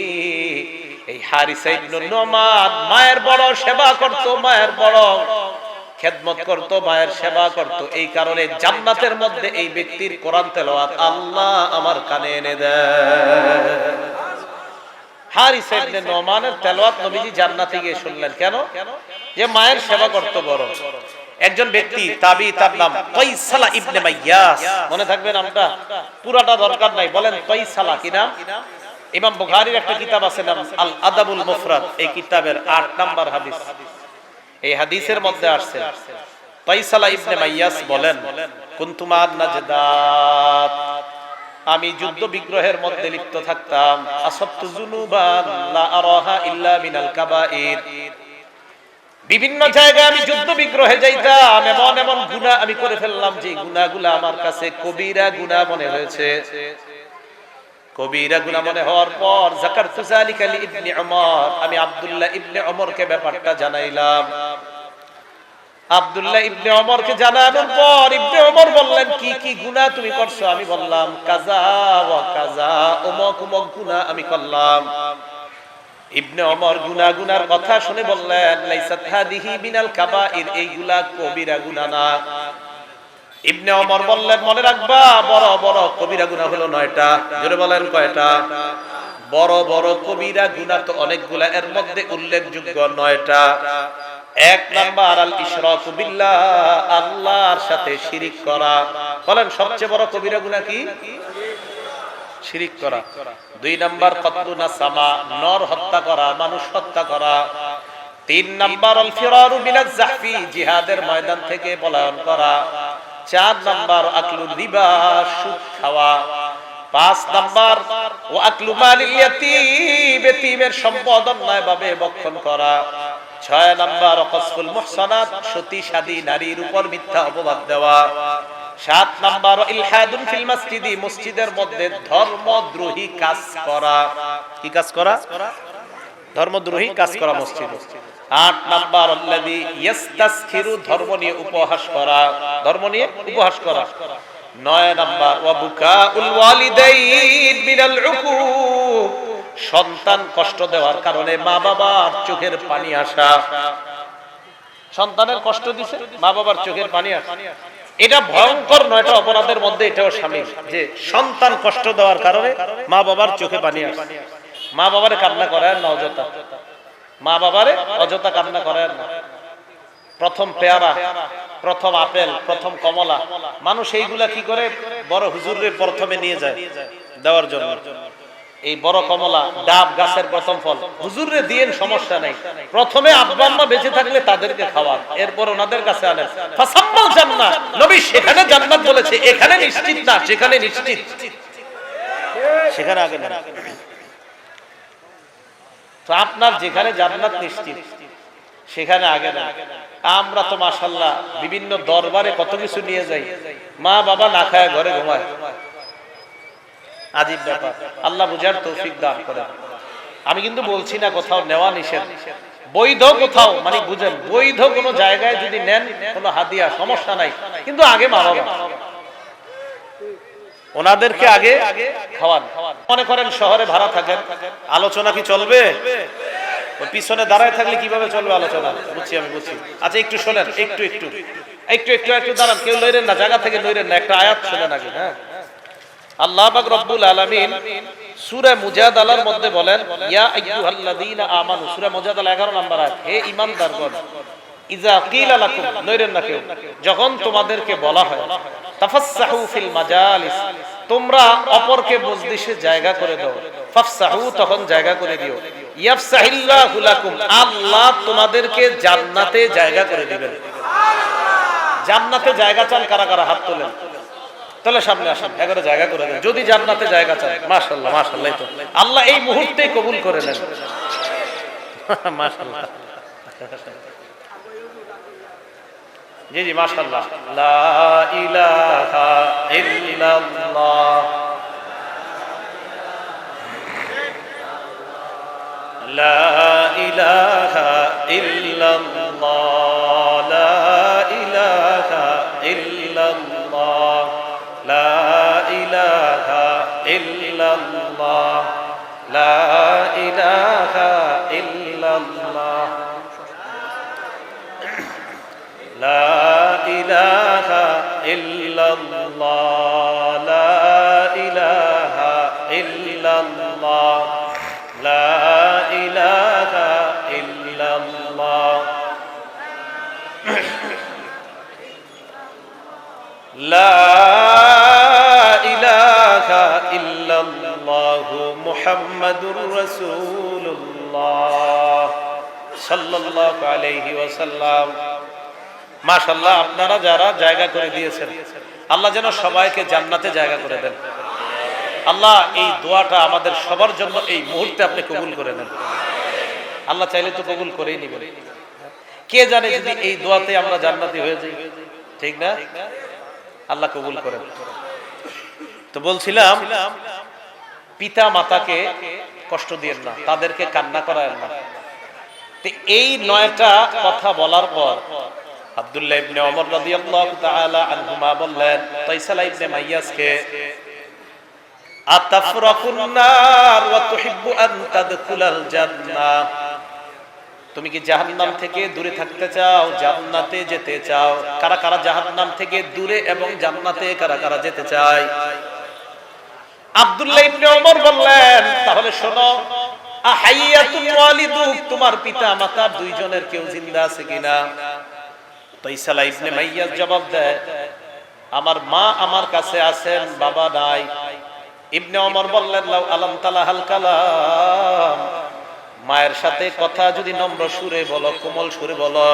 এই হারিসা ইবনে নুমান মায়ের বড় সেবা করত, মায়ের বড় খেদমত করত, মায়ের সেবা করত। এই কারণে জান্নাতের মধ্যে এই ব্যক্তির কোরআন তেলাওয়াত আল্লাহ আমার কানে এনে দেয়। হারিসা ইবনে নুমানের তেলাওয়াত নবীজি জান্নাতে গিয়ে শুনলেন। কেন? যে মায়ের সেবা করত বড়। একজন ব্যক্তি তাবি, তার নাম তাইসালা ইবনে মাইয়াস। মনে থাকবে নামটা, পুরাটা দরকার নাই, বলেন তাইসালা কি নাম? ইমাম বুখারীর একটা কিতাব আছে নাম আল আদাবুল মুফরাদ, এই কিতাবের 8 নাম্বার হাদিস। এই হাদিসের মধ্যে আসছে তাইসালা ইবনে মাইয়াস বলেন, কুনতু মা'আন নাজদাত, আমি যুদ্ধ বিগ্রহের মধ্যে লিপ্ত থাকতাম। আসাবতু যুনুবান লা আরাহা ইল্লা মিনাল কাবাইর, বিভিন্ন জায়গায় আমি যুদ্ধ বিগ্রহে যাইতাম, এমন এমন গুনাহ আমি করে ফেললাম যে গুনাহগুলো আমার কাছে কবিরা গুনাহ মনে হয়েছে। কবিরা গুনাহ মনে হওয়ার পর যাকারতু যালিকা লি ইবনে উমর, আমি আব্দুল্লাহ ইবনে উমরকে ব্যাপারটা জানাইলাম। আব্দুল্লাহ ইবনে উমরকে জানানোর পর ইবনে উমর বললেন, কি কি গুনাহ তুমি করছো? আমি বললাম কাযা ওয়া কাযা, অমুক অমুক গুনাহ আমি করলাম। ইবনে ওমর গুনার কথা শুনে বললেন, লাইসাত হাদিহি মিনাল কাবাইর, এইগুলা কবিরা গুনাহ না। ইবনে ওমর বললেন, মনে রাখবা বড় বড় কবিরা গুনাহ হলো 9টা। জোরে বলেন কয়টা? বড় বড় কবিরা গুনাহ তো অনেকগুলা, এর মধ্যে উল্লেখযোগ্য 9টা। 1 নাম্বার আল ইশরাকু বিল্লাহ, আল্লাহর সাথে শিরিক করা। বলেন সবচেয়ে বড় কবিরা গুনাহ কি? শিরিক করা। 2 নাম্বার কতলু নাসামা, নর হত্যা করা, মানুষ হত্যা করা। 3 নাম্বার আল ফিরারু মিনাজ জাহফি, জিহাদের ময়দান থেকে পলায়ন করা। 4 নাম্বার আকলু রিবা, সুদ খাওয়া। 5 নাম্বার ওয়া আকলু মালিল ইয়াতীম, এতিমের সম্পদ অন্যায়ভাবে ভক্ষণ করা। 6 নাম্বার কসফুল মুহসানাত, সতী সাদী নারীর উপর মিথ্যা অপবাদ দেওয়া। 7 নাম্বার ইলহাদুন ফিল মসজিদি, মসজিদের মধ্যে ধর্মদ্রোহী কাজ করা। কি কাজ করা? ধর্মদ্রোহী কাজ করা মসজিদে। 8 নাম্বার আল্লাযী ইস্তাসখিরু, ধর্ম নিয়ে উপহাস করা, ধর্ম নিয়ে উপহাস করা। 9 নাম্বার ওয়া বুকাউল ওয়ালিদাইন মিনাল উকুক, সন্তান কষ্ট দেওয়ার কারণে মা বাবার চোখের পানি আসা। সন্তানের কষ্ট দিছে, মা বাবার চোখের পানি আসা, এটা ভয়ঙ্কর 9টা অপরাধের মধ্যে এটাও শামিল, যে সন্তান কষ্ট দেওয়ার কারণে মা বাবার চোখে পানি আসে। মা বাবারে কান্না করায় না অযথা, মা বাবারে অযথা কান্না করায় না। প্রথম পেয়ারা, প্রথম আপেল, প্রথম কমলা, মানুষ এইগুলা কি করে? বড় হুজুরের প্রথমে নিয়ে যায় দেওয়ার জন্য। এই বড় কমলা, ডাব গাছের প্রথম ফল, হুজুরে দিয়েন সমস্যা নাই, প্রথমে আব্বা আম্মা বেঁচে থাকলে তাদেরকে খাওয়ান, এরপর ওনাদের কাছে আনেন। ফাসাম্মাল জান্নাহ, নবী সেখানে জান্নাত বলেছে, এখানে নিশ্চিত না, সেখানে নিশ্চিত, সেখানে আগে না। তো আপনার যেখানে জান্নাত নিশ্চিত সেখানে আগে না। আমরা তো মাশাআল্লাহ বিভিন্ন দরবারে কত কিছু নিয়ে যাই, মা বাবা না খায় ঘরে ঘুমায়। আজীব ব্যাপার, আল্লাহ বুঝার তৌফিক দান করেন। আমি কিন্তু বলছি না কোথাও নেওয়া নিষেধ, বৈধ কোথাও, মানে বুঝেন, বৈধ কোনো জায়গায় যদি নেন কোনো হাদিয়া সমস্যা নাই, কিন্তু আগে মা বাবা, ওনাদেরকে আগে খাওয়ান। মনে করেন শহরে ভাড়া থাকেন, আলোচনা কি চলবে? পিছনে দাঁড়ায় থাকলে কিভাবে চলবে আলোচনা? বুঝছি, আমি বুঝছি। আচ্ছা একটু শোনেন, একটু একটু একটু একটু একটু দাঁড়ান, কেউ লইরেন না, জায়গা থেকে লইরেন না, একটা আয়াত শোনেন আগে। হ্যাঁ, আল্লাহ পাক রব্বুল আলামিন সূরা মুজাদালার মধ্যে বলেন, ইয়া আইয়ুহাল্লাযীনা আমানু, সূরা মুজাদালা 11 নম্বর আয়াত, হে ঈমানদারগণ, ইযা কিলা লাকুম, নইরেন না কেউ, যখন তোমাদেরকে বলা হয়, তাফাসসাহু ফিল মাজালিস, তোমরা অপরকে মজলিসে জায়গা করে দাও, ফাফসাহু, তখন জায়গা করে দিও, ইয়াফসাহিল্লাহু লাকুম, আল্লাহ তোমাদেরকে জান্নাতে জায়গা করে দিবেন। জান্নাতে জায়গা চান কারা কারা? হাত তোলেন, তাহলে সামনে আসেন, এগারো জায়গা করে দেন যদি জান্নাতে জায়গা চান। মাশাআল্লাহ, মাশাআল্লাহ, তো আল্লাহ এই মুহূর্তে কবুল করে নেন। মাশাআল্লাহ, জি জি, মাশাআল্লাহ। লা ইলাহা ইল্লাল্লাহ, লা ইলাহা ইল্লাল্লাহ, লা ইলাহা ইল্লাল্লাহ, লা ইলাহা ইল্লাল্লাহ লা ইলাহা ইল্লাল্লাহ লা ইলাহা ইল্লাল্লাহ লা ইলাহা ইল্লাল্লাহ লা ইলাহা ইল্লাল্লাহ লা ইলাহা ইল্লাল্লাহ মুহাম্মাদুর রাসূলুল্লাহ সাল্লাল্লাহু আলাইহি ওয়াসাল্লাম। মাশাআল্লাহ, আপনারা যারা জায়গা করে দিয়েছেন, আল্লাহ যেন সবাইকে জান্নাতে জায়গা করে দেন। আল্লাহ এই দোয়াটা আমাদের সবার জন্য এই মুহূর্তে আপনি কবুল করে নেন। আল্লাহ চাইলে তো কবুল করেই নেবেন। কে জানে যদি এই দোয়াতে আমরা জান্নাতি হয়ে যাই, ঠিক না? আল্লাহ কবুল করেন। তো বলছিলাম, পিতা মাতাকে কষ্ট দিয়েন না, তাদেরকে কান্না করায়েন না। তো এই 9টা কথা বলার পর আব্দুল্লাহ ইবনে ওমর রাদিয়াল্লাহু তাআলা আনহুমা বললেন তাইসালা ইবনে মাইয়াসকে, আতাফরাকুন নার ওয়া তুহিব্বু আন তাদখুলাল জান্নাহ, তুমি কি জাহান্নাম থেকে দূরে থাকতে চাও, জান্নাতে যেতে চাও? কারা কারা জাহান্নাম থেকে দূরে এবং জান্নাতে কারা কারা যেতে চায়? আব্দুল্লাহ ইবনে ওমর বললেন, তাহলে শোনো, আহাইয়াতুন ওয়ালিদুক, তোমার পিতা মাতা দুইজনের কেউ জিন্দা আছে কিনা? তাইসালা ইবনে মাইয়াস জবাব দেয়, আমার মা আমার কাছে আছেন, বাবা নাই। ইবনে ওমর বললেন, লাউ আলাম তালাহাল কালাম, মায়ের সাথে কথা যদি নম্র সুরে বলো, কোমল সুরে বলো,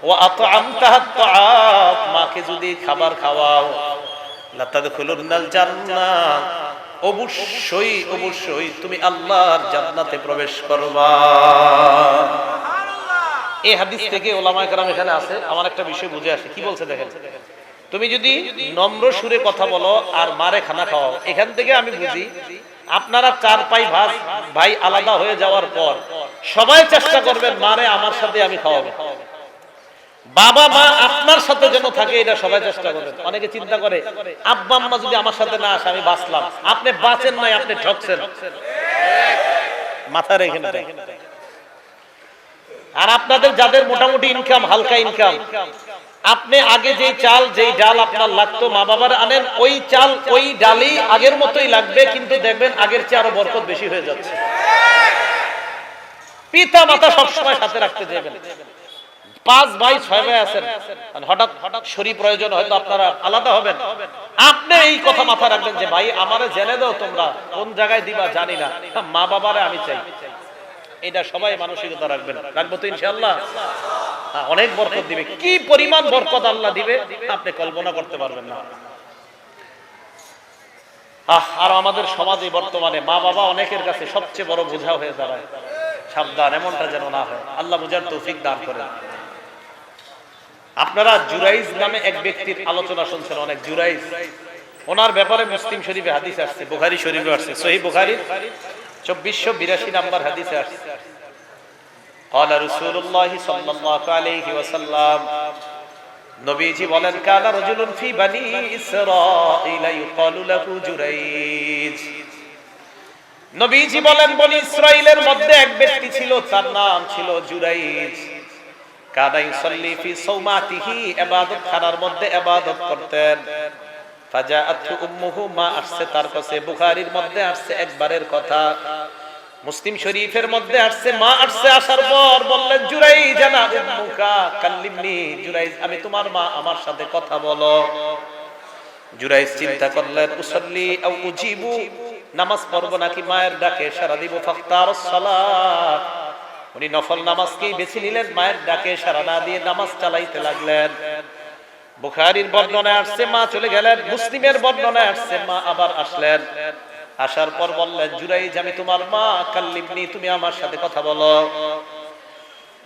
ওয়া আতআমতাহাত তাআম, মাকে যদি খাবার খাওয়াও, লাতাদখুলুনাল জান্নাহ, অবশ্যই অবশ্যই তুমি আল্লাহর জান্নাতে প্রবেশ করবা। এই হাদিস থেকে ওলামায়ে কেরাম এখানে আছে, আমার একটা বিষয় বুঝে আসে। কি বলছে দেখেন, তুমি যদি নম্র সুরে কথা বলো আর মারে খানা খাওয়াও, এখান থেকে আমি বুঝি আপনারা 4 ভাই আলাদা হয়ে যাওয়ার পর সবাই চেষ্টা করবেন মারে আমার সাথে আমি খাওয়াবো, বাবা মা আপনার সাথে যেন থাকে, এটা সবাই চেষ্টা করবেন। অনেকে চিন্তা করে আব্বা আম্মা যদি আমার সাথে না আসে আমি বাঁচলাম। আপনি বাঁচেন নাই, আপনি ঠকছেন। মাথা রেখে না। আর আপনাদের যাদের মোটামুটি ইনকাম, হালকা ইনকাম, আপনি আগে যেই চাল যেই ডাল আপনার লাগতো মা বাবার আনেন, ওই চাল ওই ডালই আগের মতোই লাগবে, কিন্তু দেখবেন আগের চেয়ে আরো বরকত বেশি হয়ে যাচ্ছে। পিতা মাতা সবসময় সাথে রাখতে যাবেন। 5 ভাই 6 ভাই আছেন, হঠাৎ শরীর প্রয়োজন হয়তো আপনারা আলাদা হবেন, আপনি এই কথা মাথা রাখবেন যে ভাই আমারে জেনে দাও, তোমরা কোন জায়গায় দিবা জানি না, মা বাবারে আমি চাই। এটা সবাই মানসিকতা রাখবেন। রাখবো তো ইনশাআল্লাহ। অনেক বরকত দিবে। কি পরিমাণ বরকত আল্লাহ দিবে আপনি কল্পনা করতে পারবেন না। আর আমাদের সমাজে বর্তমানে মা বাবা অনেকের কাছে সবচেয়ে বড় বোঝা হয়ে দাঁড়ায়। সাবধান, এমনটা যেন না হয়। আল্লাহ বুঝার তৌফিক দান করেন। আপনারা জুরাইজ নামে এক ব্যক্তির আলোচনা শুনছেন, অনেক জুরাইজ, ওনার ব্যাপারে মুসলিম শরীফে হাদিস আসছে, বুখারী শরীফে আসছে, সহিহ বুখারী 2482 নাম্বার হাদিসে আসছে। قال رسول الله صلى الله عليه وسلم, নবীজি বলেন, কানা রাজুলুন ফি বানি ইসরাঈল ইউকালু লাহু জুরাইজ। নবীজি বলেন, বনি ইসরাইলের মধ্যে এক ব্যক্তি ছিল, তার নাম ছিল জুরাইজ। কানা ইউসাল্লি ফি সাওমাতিহি, ইবাদত খানার মধ্যে ইবাদত করতেন। ফাজাআতহু উম্মুহু, মা আসছে তার কাছে। বুখারীর মধ্যে আসছে একবারের কথা, মুসলিম শরীফের মধ্যে আসছে মা আসছে। আসার পর বললেন, জুরাইজ আনা উম্মুকা কাল্লিমনি, জুরাইজ আমি তোমার মা, আমার সাথে কথা বলো। জুরাইজ চিন্তা করলেন, উসাল্লি আও উজিবু, নামাজ পড়বো নাকি মায়ের ডাকে সাড়া দিব। ফাখতারাস সালাত, উনি নফল নামাজকেই বেছে নিলেন, মায়ের ডাকে সাড়া না দিয়ে নামাজ চালাইতে লাগলেন। বুখারীর বর্ণনায় আসছে মা চলে গেলেন, মুসলিমের বর্ণনায় আসছে মা আবার আসলেন। আসার পর বললেন, জুরাইজ আমি তোমার মা, কাল্লিমনি তুমি আমার সাথে কথা বলো।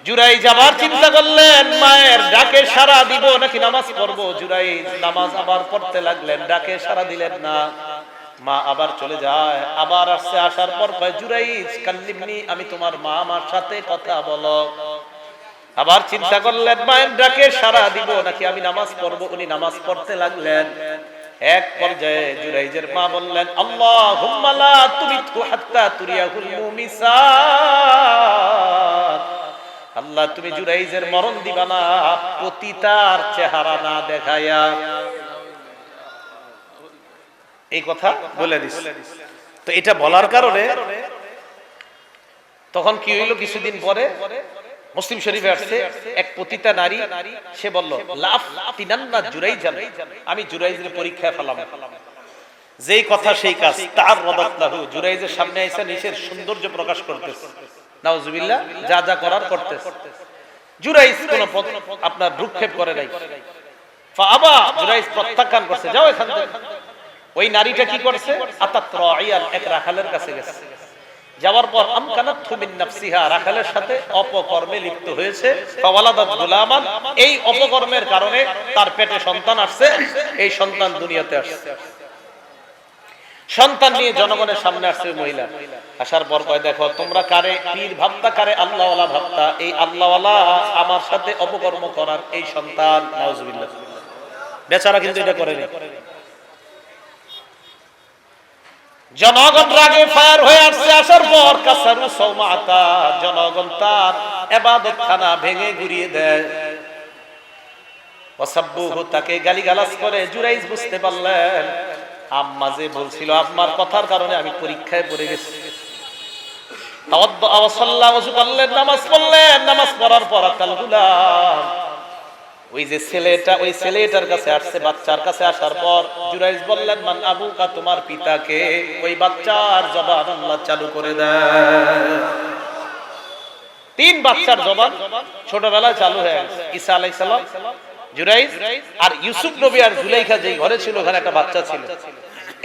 জুরাইজ আবার চিন্তা করলেন, মায়ের ডাকে সাড়া দিব নাকি নামাজ পড়বো। জুরাইজ নামাজ আবার পড়তে লাগলেন, ডাকে সাড়া দিলেন না। মা আবার চলে যায়, আবার আসছে। আসার পর কয়, জুরাইজ কাল্লিমনি আমি তোমার মা, আমার সাথে কথা বলো। আবার চিন্তা করলেন, মায়ের ডাকে সাড়া দিব নাকি আমি নামাজ পড়বো। উনি নামাজ পড়তে লাগলেন। এক পর্যায়ে জুরাইজের মা বললেন, আল্লাহুম্মা লা তুমিতহু হাত্তা তুরিয়াহুল মুমিসাত। আল্লাহ তুমি জুরাইজের মরণ দিবা না পতিতার চেহারা না দেখায়া। এই কথা বলে দিস। তো এটা বলার কারণে তখন কি হইল, কিছুদিন পরে মুসলিম শরীফে আসছে এক পতিতা নারী, সে বলল লাফ তিনান্না জুরাইজান, আমি জুরাইজের পরীক্ষায় ফেলাম। যেই কথা সেই কাজ, তার রদাতলাহু, জুরাইজের সামনে এসে নিজের সৌন্দর্য প্রকাশ করতেছে, নাউজুবিল্লাহ, যা যা করার করতেছে। জুরাইজ কোন আপনার ভ্রুক্ষেপ করে নাই, ফাআবা, জুরাইজ প্রত্যাখ্যান করছে, যাও এখান থেকে। ওই নারীটা কি করছে, আতাত রাইয়ান, এক রাখালের কাছে গেছে। যাওয়ার পর আমকানাতহু মিন নাফসিহা, রাখালের সাথে অপকর্মে লিপ্ত হয়েছে। ফাওয়ালাদাত গুলামান, এই অপকর্মের কারণে তার পেটে সন্তান আসছে, এই সন্তান দুনিয়াতে আসছে। সন্তান নিয়ে জনগণের সামনে আসছে মহিলা। আসার পর কয়, দেখো তোমরা কারে পীর ভাবতা, কারে আল্লাহওয়ালা ভাবতা, এই আল্লাহওয়ালা আমার সাথে অপকর্ম করার এই সন্তান। নাউজুবিল্লাহ। বেচারা কিন্তু এটা করেনি। জনগণ রাগে ফায়ার হয়ে আসছে। আসার পর কাসারু সৌমাতা, জনগণ তার ইবাদতখানা ভেঙে গুড়িয়ে দেয়। ওয়াসাব্বুহু, তাকে গালিগালাজ করে। জুরাইজ বুঝতে পারলেন আম্মা যে বলছিল আম্মার কথার কারণে আমি পরীক্ষায় পড়ে গেছি। তাওয়াদ্দা ওয়া সাল্লা, ওযু করলেন, নামাজ পড়লেন। নামাজ পড়ার পর আতাল গুলাম, ওই যে ছেলেটা, ওই ছেলেটার কাছে আসছে, বাচ্চার কাছে আসার পর জুরাইজ বললেন, মান আবুকা, তোমার পিতাকে। ওই বাচ্চার জবান আল্লাহ চালু করে দেয়। 3 বাচ্চার জবান ছোটবেলায় চালু হয়ে গেছে। ঈসা আলাইহিস সালাম, জুরাইজ আর ইউসুফ নবী আর জুলাইখা যেই ঘরে ছিল, ওখানে একটা বাচ্চা ছিল,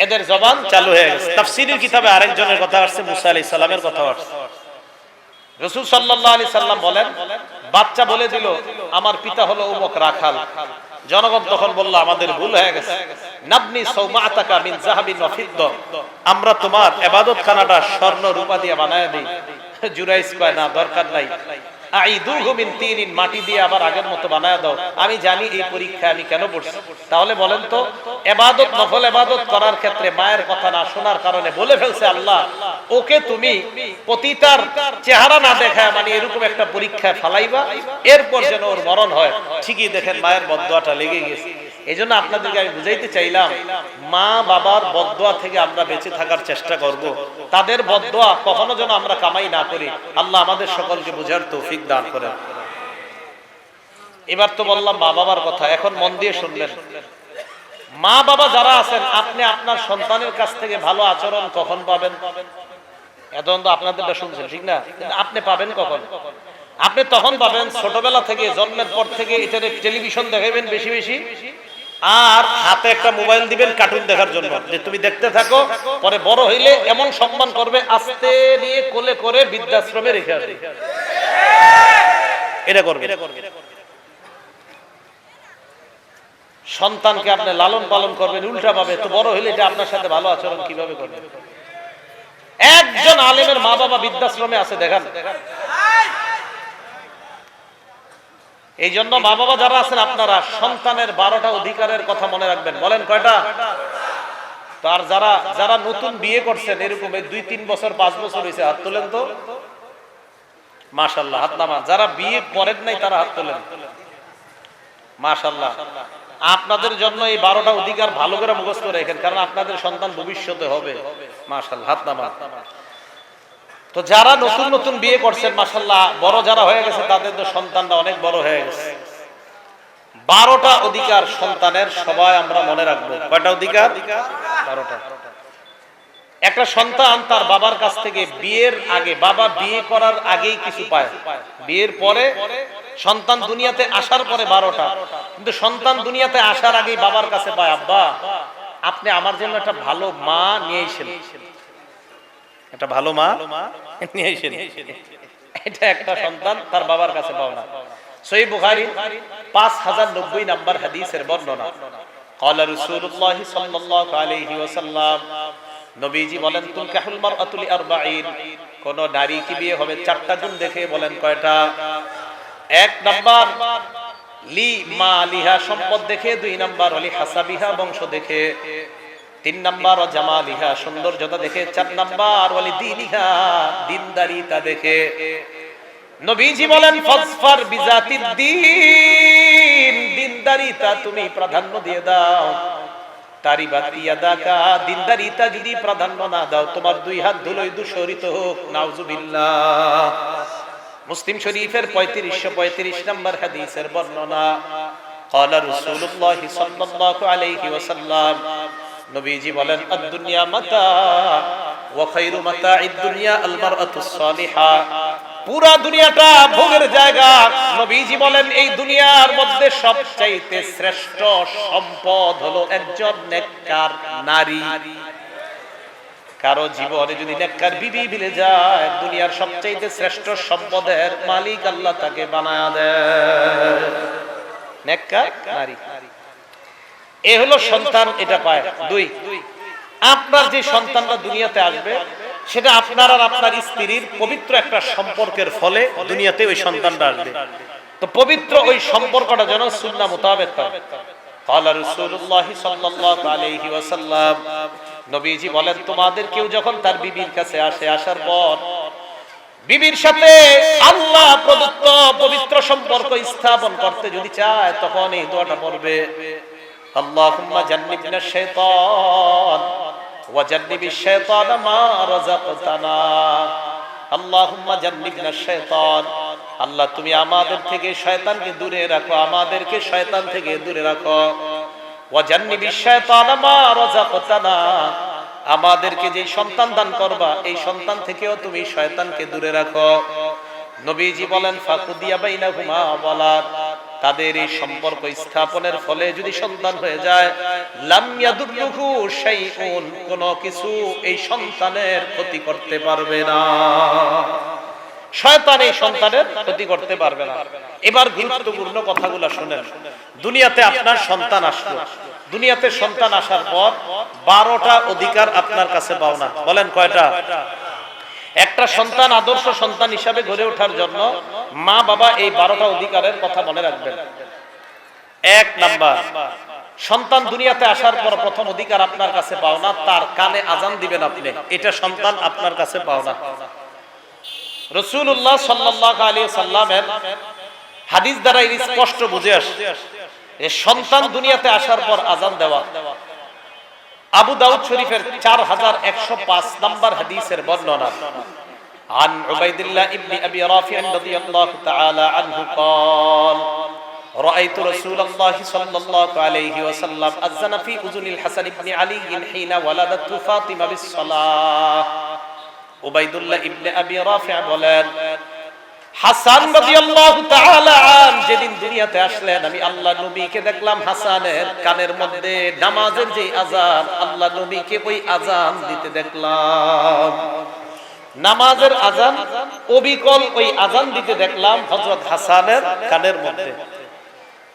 এদের জবান চালু হয়ে গেছে। তাফসীরের কিতাবে আরেকজনের কথা আসছে, মুসা আলাইহিস সালামের কথা আসছে। রাসূল সাল্লাল্লাহু আলাইহি সাল্লাম বলেন, বাচ্চা বলে দিল আমার পিতা হলো অমুক রাখাল। জনগণ তখন বলল আমাদের ভুল হয়ে গেছে, নাবনি সাওমাতাকা মিন যাহাবিন ওয়া ফিদ্দা, আমরা তোমার ইবাদতখানাটা স্বর্ণ রূপা দিয়ে বানায় দেই। জুরাইজ কয়, না, দরকার নাই, আইদুহু মিন তিনিন, মাটি দিয়ে আবার আগের মতো বানায় দাও। আমি জানি এই পরীক্ষা আমি কেন পড়ছি। তাহলে বলেন তো, ইবাদত, নফল ইবাদত করার ক্ষেত্রে মায়ের কথা না শোনার কারণে বলে ফেলছে আল্লাহ, ওকে তুমি পতিতার চেহারা না দেখায় মানে এরকম একটা পরীক্ষায় ফালাইবা, এরপর যেন ওর মরণ হয়। ঠিকই দেখেন মায়ের বদদোয়াটা লেগে গেছে। এজন্য আপনাদেরকে আমি বুঝাইতে চাইলাম, মা বাবার বদদোয়া থেকে আমরা বেঁচে থাকার চেষ্টা করব। তাদের বদদোয়া কখনো যেন আমরা কামাই না করি। আল্লাহ আমাদের সকলকে বুঝার তৌফিক দান করেন। এবার তো বললাম মা বাবার কথা, এখন মন দিয়ে শুনলেন। মা বাবা যারা আছেন, আপনি আপনার সন্তানের কাছ থেকে ভালো আচরণ কখন পাবেন? এখন তো আপনাদেরটা শুনছেন, ঠিক না? আপনি পাবেন কখন? আপনি তখন পাবেন ছোটবেলা থেকে, জন্মের পর থেকে এটারে টেলিভিশন দেখাবেন বেশি বেশি, আর হাতে একটা মোবাইল দিবেন কার্টুন দেখার জন্য, যে তুমি দেখতে থাকো, পরে বড় হইলে এমন সম্মান করবে, আস্তে নিয়ে কোলে করে বৃদ্ধাশ্রমে রেখে আসবে। এটা করবে। সন্তানকে আপনি লালন পালন করবেন উল্টা ভাবে, তো বড় হইলে এটা আপনার সাথে ভালো আচরণ কিভাবে করবে? একজন আলেমের মা বাবা বৃদ্ধাশ্রমে আছে, দেখান। এই জন্য মা বাবা যারা আছেন, আপনারা সন্তানের 12টা অধিকারের কথা মনে রাখবেন। বলেন কয়টা? তো আর যারা যারা নতুন বিয়ে করছেন, এরকম 2-3 বছর 5 বছর হয়েছে, হাত তোলেন তো। মাশাআল্লাহ, হাত নামান। যারা বিয়ে করেন নাই তারা হাত তোলেন। মাশাআল্লাহ, আপনাদের জন্য এই 12টা অধিকার ভালো করে মুখস্থ রাখেন, কারণ আপনাদের সন্তান ভবিষ্যতে হবে। মাশাআল্লাহ, হাত নামান। তো যারা নতুন নতুন বিয়ে করছেন, মাশাআল্লাহ, বড় যারা হয়ে গেছে তাদের তো সন্তানরা অনেক বড় হয়ে গেছে। 12টা অধিকার সন্তানের সবাই আমরা মনে রাখবো। কয়টা অধিকার? 12টা। একটা সন্তান তার বাবার কাছ থেকে বিয়ের আগে, বাবা বিয়ে করার আগেই কিছু পায়, বিয়ের পরে সন্তান দুনিয়াতে আসার পরে 12টা। কিন্তু সন্তান দুনিয়াতে আসার আগেই বাবার কাছে পায়, আব্বা আপনি আমার জন্য একটা ভালো মা নিয়ে এসেছেন, একটা ভালো মা নিয়ে এসেছেন। এটা একটা সন্তান তার বাবার কাছে পাও না। সহিহ বুখারী 5090 নাম্বার হাদিসের বর্ণনা। ক্বালা রাসূলুল্লাহ সাল্লাল্লাহু আলাইহি ওয়াসাল্লাম, নবীজি বলেন, তুনকাহুল মারআতু লি40, কোন নারী কি বিয়ে হবে 4টা গুণ দেখে। বলেন কয়টা? 1 নাম্বার, লি মালিহা সম্পদ দেখে, 2 নাম্বার ওয়ালি হাসাবিহা বংশ দেখে, 3 নাম্বার ও জামালিহা সৌন্দর্যতা দেখে, 4 নাম্বার ওয়ালি দীনিহা দিনদারিতা দেখে। নবীজি বলেন ফাসফার বিজাতিদ দ্বীন, দিনদারিতা তুমি প্রাধান্য দিয়ে দাও। তারিবাত ইয়াদাকা, দিনদারিতা যদি প্রাধান্য না দাও তোমার 2 হাত ধুলোয় দূষরিত হোক, নাউজুবিল্লাহ। মুসলিম শরীফের 3535 নম্বর হাদিসের বর্ণনা। ক্বালা রাসূলুল্লাহ সাল্লাল্লাহু আলাইহি ওয়াসাল্লাম, নবীজি বলেন আদ-দুনিয়া মাতা ওয়া খায়রু মাতা'id দুনিয়া আল মারআতুস সালিহা, পুরা দুনিয়াটা ভোগের জায়গা। নবীজি বলেন এই দুনিয়ার মধ্যে সবচাইতে শ্রেষ্ঠ সম্পদ হলো একজন নেককার নারী। কারো জীবনে যদি নেককার বিবি মিলে যায়, দুনিয়ার সবচাইতে শ্রেষ্ঠ সম্পদের মালিক আল্লাহ তাকে বানায়া দেয়। নেককার নারী, এ হলো সন্তান, এটা পায়। 2, আপনার যে সন্তানটা দুনিয়াতে আসবে সেটা আপনার আর আপনার স্ত্রীর পবিত্র একটা সম্পর্কের ফলে দুনিয়াতে ওই সন্তানটা আসবে। তো পবিত্র ওই সম্পর্কটা যেন সুন্নাহ মোতাবেক হয়। ক্বালা রাসূলুল্লাহ সাল্লাল্লাহু আলাইহি ওয়াসাল্লাম, নবীজি বলেন তোমাদের কেউ যখন তার বিবির কাছে আসে, আসার পর বিবির সাথে আল্লাহ প্রদত্ত পবিত্র সম্পর্ক স্থাপন করতে যদি চায়, তখন এই দোয়াটা পড়বে, আল্লাহুম্মা জান্নিবনাশ শাইতান ওয়া জান্নিবিশ শাইতানা মা রাযাকতানা। আল্লাহুম্মা জান্নিবনাশ শাইতান, আল্লাহ তুমি আমাদের থেকে শয়তানকে দূরে রাখো, আমাদেরকে শয়তান থেকে দূরে রাখো। ওয়া জান্নিবিশ শাইতানা মা রাযাকতানা, আমাদেরকে যে সন্তান দান করবা এই সন্তান থেকেও তুমি শয়তানকে দূরে রাখো। নবীজি বলেন ফাকুদিয়া বাইনাহুমা ওয়ালাদ, তাদের এই সম্পর্ক স্থাপনের ফলে যদি সন্তান হয়ে যায়, লাম ইয়াদুররুহু শাইউন, কোনো কিছু এই সন্তানের ক্ষতি করতে পারবে না। শয়তান এই সন্তানের ক্ষতি করতে পারবে না। এবার গুরুত্বপূর্ণ কথাগুলো শুনেন। দুনিয়াতে আপনার সন্তান আসলো, দুনিয়াতে সন্তান আসার পর 12টা অধিকার আপনার কাছে পাও না। বলেন কয়টা? একটা সন্তান আদর্শ সন্তান হিসাবে গড়ে ওঠার জন্য মা বাবা এই 12টা অধিকারের কথা মনে রাখবেন। 1 নাম্বার, সন্তান দুনিয়াতে আসার পর প্রথম অধিকার আপনার কাছে পাও না, তার কানে আজান দিবেন আপনি, এটা সন্তান আপনার কাছে পাও না। রাসূলুল্লাহ সাল্লাল্লাহু আলাইহি সাল্লামের হাদিস দ্বারা এই স্পষ্ট বুঝে আসে যে সন্তান দুনিয়াতে আসার পর আজান দেওয়া। আবু দাউদ শরীফের 4105 নম্বর হাদিসের বর্ণনা। عن عبيد الله ابن ابي رافع رضي الله تعالى عنه قال رايت رسول الله صلى الله عليه وسلم اذن في اذن الحسن بن علي حين ولدته فاطمه بالصلاه। উবাইদুল্লাহ ইবনে আবি রাফি বলেন, হাসান রাদিয়াল্লাহু তাআলা আন যেদিন দুনিয়াতে আসলেন, আমি আল্লাহ নবীকে দেখলাম হাসানের কানের মধ্যে নামাজের যে আযান, আল্লাহ নবীকে ওই আযান দিতে দেখলাম। নামাজের আযান অবিকল ওই আযান দিতে দেখলাম হযরত হাসানের কানের মধ্যে।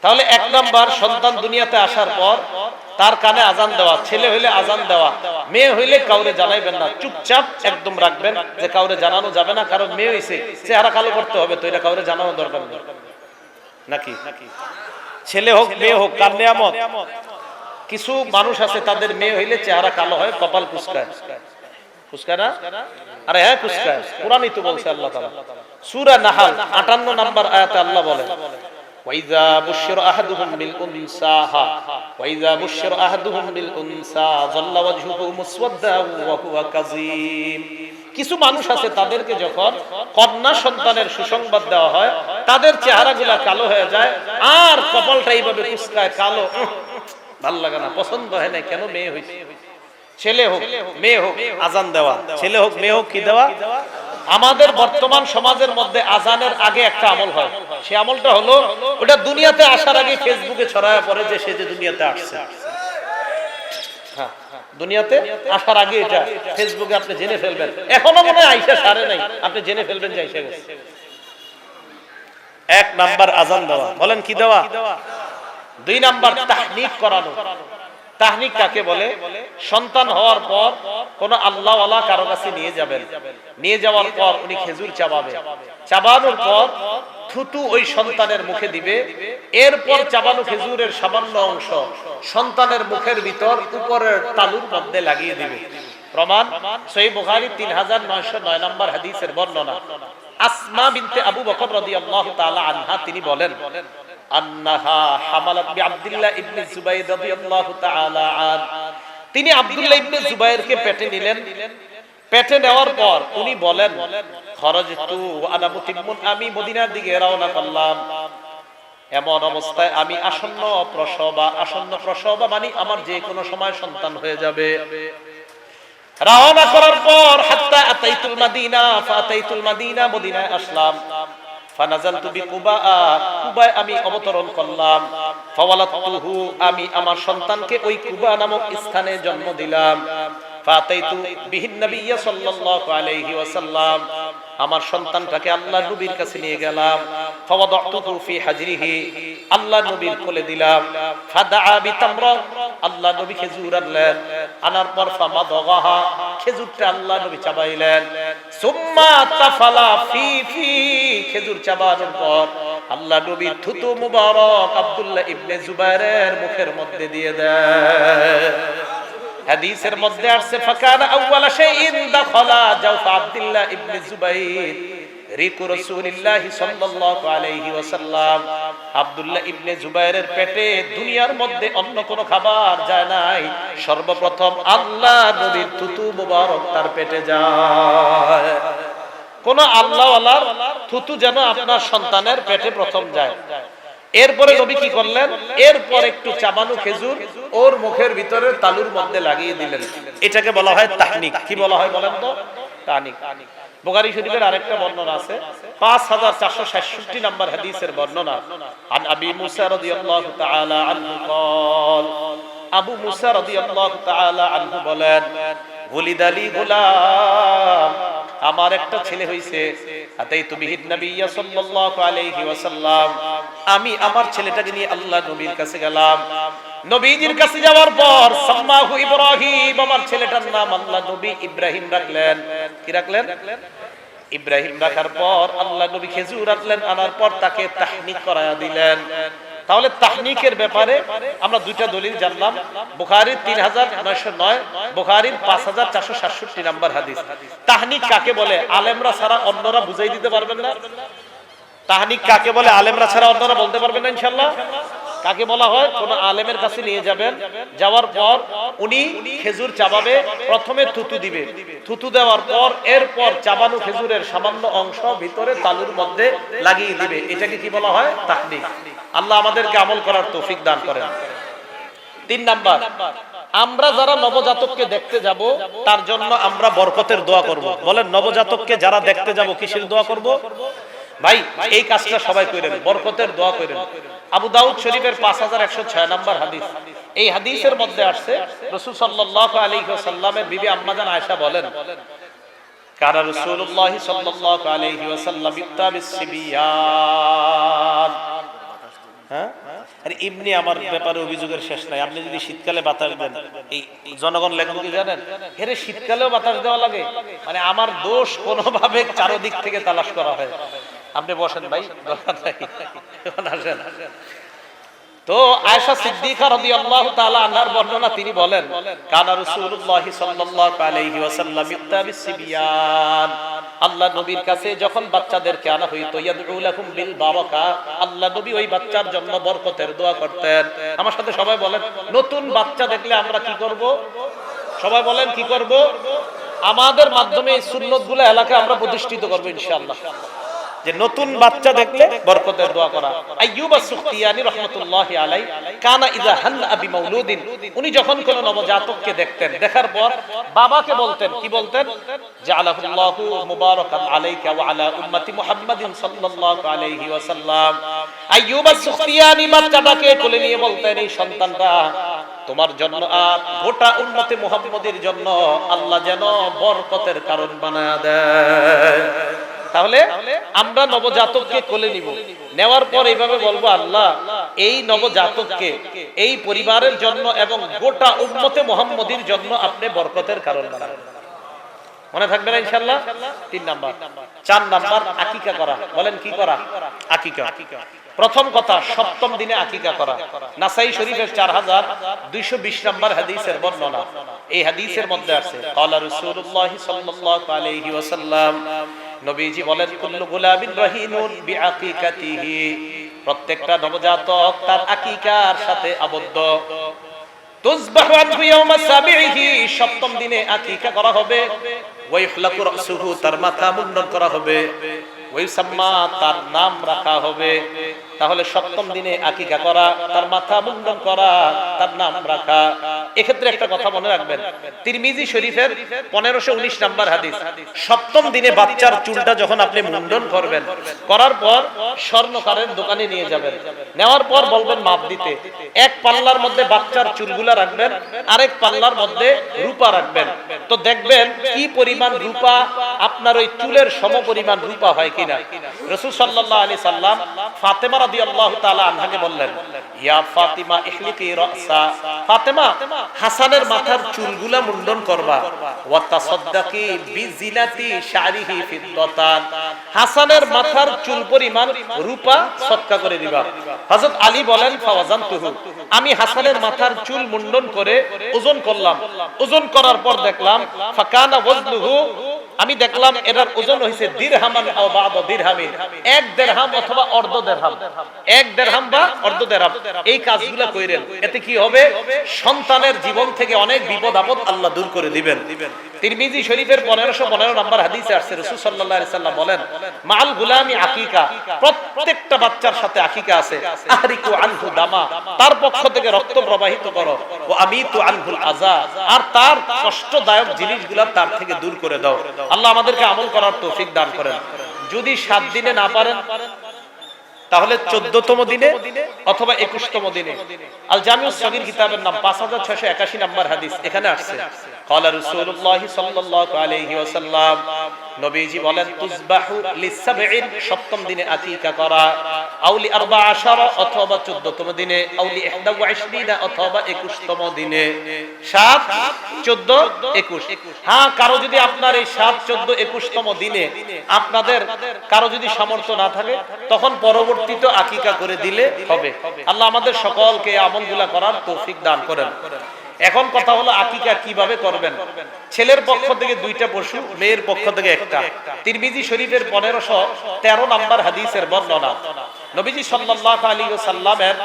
তাহলে 1 নাম্বার, সন্তান দুনিয়াতে আসার পর তার কানে আজান দেওয়া। ছেলে হইলে আজান দেওয়া, মেয়ে হইলে কাউরে জানাইবেন না, চুপচাপ একদম রাখবেন যে কাউরে জানানো যাবে না। কারণ মেয়ে হইছে, চেহারা কালো করতে হবে, তো এটা কাউরে জানানো দরকার নেই নাকি? ছেলে হোক মেয়ে হোক, কার নিয়ামত। কিছু মানুষ আছে তাদের মেয়ে হইলে চেহারা কালো হয়, কপাল কুচকায়। কুচকায় না? আরে হ্যাঁ কুচকায়, কোরআনই তো বলছে আল্লাহ তাআলা সূরা নাহল 58 নম্বর আয়াতে আল্লাহ বলেন, وَإِذَا بُشِّرَ أَحَدُهُمْ بِالْأُنثَى ظَلَّ وَجْهُهُ مُسْوَدًّا وَهُوَ كَظِيمٌ। কিছু মানুষ আছে তাদেরকে যখন কন্যা সন্তানের সুসংবাদ দেওয়া হয়, তাদের চেহারাগুলো কালো হয়ে যায় আর কপালটা এইভাবে কুচকায়, কালো, ভালো লাগে না, পছন্দ হয় না। কেন? মেয়ে হইছে। ছেলে হোক মেয়ে হোক আজান দেওয়া, ছেলে হোক মেয়ে হোক কি দেওয়া। আমাদের বর্তমান সমাজের মধ্যে আজানের আগে একটা আমল হয়, সে আমলটা হলো ওটা দুনিয়াতে আসার আগে ফেসবুকে ছড়ায় পড়ে যে সে যে দুনিয়াতে আসছে। হ্যাঁ, দুনিয়াতে আসার আগে এটা ফেসবুকে আপনি জেনে ফেলবেন। এখনো মনে হয় আইসা সারে নাই, আপনি জেনে ফেলবেন যে আইসা গেছে। 1 নাম্বার আজান দেওয়া। বলেন কি দেওয়া? 2 নাম্বার তাহনিক করানো। তাহনিক কাকে বলে? সন্তান হওয়ার পর কোন আল্লাহওয়ালা কারো কাছে নিয়ে যাবেন, নিয়ে যাওয়ার পর উনি খেজুর চাবাবে, চাবানোর পর থুতু ওই সন্তানের মুখে দিবে, এরপর চাবানো খেজুরের সামান্য অংশ সন্তানের মুখের ভিতর উপরের তালুর মধ্যে লাগিয়ে দিবে। প্রমাণ সহিহ বুখারী 3909 নম্বর হাদিসের বর্ণনা। আসমা বিনতে আবু বকর রাদিয়াল্লাহু তাআলা আনহা তিনি বলেন, আন্নাহা হামালাত বিআব্দুল্লাহ ইবনে জুবাইর রাদিয়াল্লাহু তাআলা আন, তিনি আব্দুল্লাহ ইবনে জুবাইরকে পেটে নিলেন। পেটে নেওয়ার পর উনি বলেন, খরজতু ওয়া আনা মুতিম্মুন, আমি মদিনার দিকে রওনা করলাম, এমন অবস্থায় আমি আসন্ন প্রসব মানে আমার যে কোনো সময় সন্তান হয়ে যাবে। রওনা করার পর হাত্তা আতাইতুল মাদিনা ফাতাইতুল মাদিনা, মদিনায় আসলাম। ফানাজালতু বিকুবা, কুবায় আমি অবতরণ করলাম। ফাওয়ালাতুহু, আমি আমার সন্তানকে ওই কুবা নামক স্থানে জন্ম দিলাম। ফাতাইতু বিহিন নবী সাল্লাল্লাহু আলাইহি ওয়াসাল্লাম, আমার সন্তানটাকে আল্লাহর নবীর কাছে নিয়ে গেলাম। ফাওয়াদাতুহু ফি হাজরিহি, আল্লাহর নবীর কোলে দিলাম। ফাদাআ বিতামরা, আল্লাহর নবী খেজুর আনলেন, আনার পর ফামাদাগাহা, খেজুরটা আল্লাহর নবী চাবাইলেন। সুম্মা তাফালা ফি খেজুর চাবানোর পর আল্লাহর নবী থুতু মুবারক আব্দুল্লাহ ইবনে জুবাইরের মুখের মধ্যে দিয়ে দেন। হাদিসের মধ্যে আসছে, ফাকানা আউওয়ালা শাইইন দাখালা জাওফা আব্দুল্লাহ ইবনে জুবাইর রিকু রাসূলুল্লাহ সাল্লাল্লাহু আলাইহি ওয়াসাল্লাম, আব্দুল্লাহ ইবনে জুবাইরের পেটে দুনিয়ার মধ্যে অন্য কোনো খাবার যায় নাই, সর্বপ্রথম আল্লাহর নবীর থুতু মুবারক তার পেটে যায়। কোন আল্লাহওয়ালার থুতু যেন আপনার সন্তানের পেটে প্রথম যায়। এরপরে নবী কি করলেন, এরপর একটু চাবানো খেজুর ওর মুখের ভিতরে তালুর মধ্যে লাগিয়ে দিলেন। এটাকে বলা হয় তাহনিক। কি বলা হয় বলেন তো? তাহনিক। বুখারী শরীফের আরেকটা বর্ণনা আছে, 5466 নম্বর হাদিসের বর্ণনা। আন আবি মুসা রাদিয়াল্লাহু তাআলা আনহু قال, আবু মুসা রাদিয়াল্লাহু তাআলা আনহু বলেন, ওলিদালি গোলাম, আমার একটা ছেলে হইছে। আতাইতু বিহিন নবী সাল্লাল্লাহু আলাইহি ওয়াসাল্লাম, আমি আমার ছেলেটাকে নিয়ে আল্লাহর নবীর কাছে গেলাম। নবীজির কাছে যাওয়ার পর সাম্মাহু ইব্রাহিম, আমার ছেলেটার নাম আল্লাহ নবী ইব্রাহিম রাখলেন। কি রাখলেন? ইব্রাহিম রাখার পর আল্লাহ নবী খেজুর আনলেন, আনার পর তাকে তাহনিক করায়া দিলেন। তাহলে তাহনিকের ব্যাপারে আমরা দুইটা দলিল জানলাম, বুখারীর 3909, বুখারীর 5467 নম্বর হাদিস। তাহনিক কাকে বলে আলেমরা ছাড়া অন্যরা বুঝাই দিতে পারবেন না? তাহনিক কাকে বলে আলেমরা ছাড়া অন্যরা বলতে পারবেন না ইনশাআল্লাহ? কাকে বলা হয়? কোন আলেমের কাছে নিয়ে যাবেন, যাওয়ার পর উনি খেজুর চাবাবে, প্রথমে থুতু দিবে, থুতু দেওয়ার পর এরপর চাবানো খেজুরের সামান্য অংশ ভিতরে তালুর মধ্যে লাগিয়ে দিবে। এটাকে কি বলা হয়? তাহনিক। আল্লাহ আমাদেরকে আমল করার তৌফিক দান করেন। 3 নাম্বার, আমরা যারা নবজাতককে দেখতে যাব তার জন্য আমরা বরকতের দোয়া করব। বলেন, নবজাতককে যারা দেখতে যাব কিসের দোয়া করব? ভাই এই কাজটা সবাই করেন, বরকতের দোয়া করেন। আবু দাউদ শরীফের 5106 নম্বর হাদিস, এই হাদিসের মধ্যে আসছে রাসূল সাল্লাল্লাহু আলাইহি ওয়াসাল্লামের বিবি আম্মা জান আয়েশা বলেন, কানা রাসূলুল্লাহ সাল্লাল্লাহু আলাইহি ওয়াসাল্লাম ইত্তাবিস সিবিয়ান। হ্যাঁ, আরে এমনি আমার ব্যাপারে অভিযোগের শেষ নাই। আপনি যদি শীতকালে বাতাস দেন, এই জনগণ লেখক কি জানেন, হেরে শীতকালেও বাতাস দেওয়া লাগে, মানে আমার দোষ কোনোভাবে চারদিক থেকে তালাশ করা হয়। আপনি বসেন ভাই, দরকার নাই, আসেন। তো আয়েশা সিদ্দিকা রাদিয়াল্লাহু তাআলা আনহার বর্ণনা, তিনি বলেন, কানা রাসূলুল্লাহ সাল্লাল্লাহু আলাইহি ওয়াসাল্লাম ইত্তাবিস সিবিয়ান, আল্লাহ নবীর কাছে যখন বাচ্চাদেরকে আনা হইতো, ইয়াদউ লাহুম বিল বারাকা, আল্লাহ নবী ওই বাচ্চার জন্য বরকতের দোয়া করতেন। আমার সাথে সবাই বলেন, নতুন বাচ্চা দেখলে আমরা কি করব? সবাই বলেন, কি করব? আমাদের মাধ্যমে এই সুন্নতগুলো এলাকায় আমরা প্রতিষ্ঠিত করব ইনশাআল্লাহ, যে নতুন বাচ্চা দেখলে বরকতের দোয়া করা। আইয়ুব আস-সুখতিয়ানি রাহমাতুল্লাহি আলাইহি কানা ইযা হাল্লা বিমাউলুদিন, উনি যখন কোন নবজাতককে দেখতেন, দেখার পর বাবাকে বলতেন, কি বলতেন? জাআলাহুল্লাহু মুবারাকান আলাইকা ওয়া আলা উম্মতি মুহাম্মাদিন সাল্লাল্লাহু আলাইহি ওয়াসাল্লাম। আইয়ুব আস-সুখতিয়ানি বাচ্চাটাকে কোলে নিয়ে বলতেন, এই সন্তানটা তোমার জন্য আর গোটা উম্মতে মুহাম্মাদের জন্য আল্লাহ যেন বরকতের কারণ বানায়া দেয়। তাহলে আমরা নবজাতককে কোলে নিব, নেওয়ার পর এইভাবে বলবো, আল্লাহ এই নবজাতককে এই পরিবারের জন্য এবং গোটা উম্মতে মুহাম্মাদির জন্য আপনি বরকতের কারণ বানান। মনে থাকবে না ইনশাআল্লাহ? 3 নাম্বার। 4 নাম্বার আকিকা করা। বলেন কি করা? আকিকা। প্রথম কথা, সপ্তম দিনে আকিকা করা। নাসাই শরীফের 4220 নাম্বার হাদিসের বর্ণনা। এই হাদিসের মধ্যে আছে ক্বালা রাসূলুল্লাহ সাল্লাল্লাহু আলাইহি ওয়াসাল্লাম, নবীজি বলেন কুল্লু গুলামিন রাহিনুন বিআকিকাতিহি, প্রত্যেকটা নবজাতক তার আকিকার সাথে আবদ্ধ। তুযবাহু আনহু ইয়াওমা সাবিহি, সপ্তম দিনে আকিকা করা হবে। ওয়া ইহলাকু রাসুহু, তার মাথা মুন্ডন করা হবে। ওয়া ইউসাম্মা, তার নাম রাখা হবে। তাহলে সপ্তম দিনে আকিকা করা, তার মাথা মুন্ডন করা, তার নাম রাখা। এক্ষেত্রে একটা কথা মনে রাখবেন, তিরমিজি শরীফের 1519 নাম্বার হাদিস, সপ্তম দিনে বাচ্চার চুলটা যখন আপনি মুন্ডন করবেন, করার পর স্বর্ণকারের দোকানে নিয়ে যাবেন, নেওয়ার পর বলবেন মাপ দিতে। এক পাল্লার মধ্যে বাচ্চার চুলগুলা রাখবেন, আরেক পাল্লার মধ্যে রূপা রাখবেন। তো দেখবেন কি পরিমাণ রূপা আপনার ওই চুলের সমপরিমাণ রূপা হয় কিনা। রাসূল সাল্লাল্লাহু আলাইহি সাল্লাম ফাতেমা রাদিয়াল্লাহু তাআলা আনহাকে বললেন, ইয়া ফাতিমা ইহলিকি রাসা, ফাতেমা হাসানের মাথার চুলগুলা মুন্ডন করবা। ওয়া তাসাদদাকি বিজিনাতি শারিহি ফিদ্দাতান, হাসানের মাথার চুল পরিমাণ রূপা সদকা করে দিবা। হযরত আলী বলেন, ফাওয়াজানতুহু, আমি হাসানের মাথার চুল মুন্ডন করে ওজন করলাম। ওজন করার পর দেখলাম ফাকানা ওয়াজনুহু, আমি দেখলাম এটার ওজন হইছে দিরহামান আও বা'দা দিরহামিন, 1 দিরহাম অথবা অর্ধ দিরহাম, 1 দিরহাম বা অর্ধ দিরহাম। এই কাজগুলো কইরেন, এতে কি হবে? সন্তানের জীবন থেকে অনেক বিপদ আপদ আল্লাহ দূর করে দিবেন। তিরমিজি শরীফের 1515 নম্বর হাদিসে আসছে, রাসূল সাল্লাল্লাহু আলাইহি সাল্লাম বলেন, মাল গুলামি আকিকা, প্রত্যেকটা বাচ্চার সাথে আকিকা আছে। আহরিকু আনহু দামা, তার পক্ষ থেকে রক্ত প্রবাহিত করো। ও আমিতু আনহুল আযা, আর তার কষ্টদায়ক জিনিসগুলো তার থেকে দূর করে দাও। আল্লাহ আমাদেরকে আমল করার তৌফিক দান করেন। যদি 7 দিনে না পারেন তাহলে 14তম দিনে অথবা 21তম দিনে। আল জামিউস সগীর কিতাবের নাম 5681 নাম্বার হাদিস, এখানে আসছে ক্বালা রাসূলুল্লাহ সাল্লাল্লাহু আলাইহি ওয়াসাল্লাম, নবীজি বলেন তুযবাহু লিসাবঈন, সপ্তম দিনে আকিকা করা। আউলি 14 অথবা 14তম দিনে, আউলি 21 অথবা 21তম দিনে। 7 14 21। হ্যাঁ, কারো যদি আপনার এই 7 14 21তম দিনে আপনাদের কারো যদি সামর্থ্য না থাকে, তখন পরবর্তীতে আকিকা করে দিলে হবে। আল্লাহ আমাদের সকলকে এই আমলগুলা করার তৌফিক দান করেন। এখন কথা হলো আকিকা কিভাবে করবেন। ছেলের পক্ষ থেকে 2টা পশু, মেয়ের পক্ষ থেকে একটা। তিরমিজি শরীফের 1513 নাম্বার হাদিসের বর্ণনা, নবীজি সাল্লাল্লাহু আলাইহি ওয়াসাল্লামের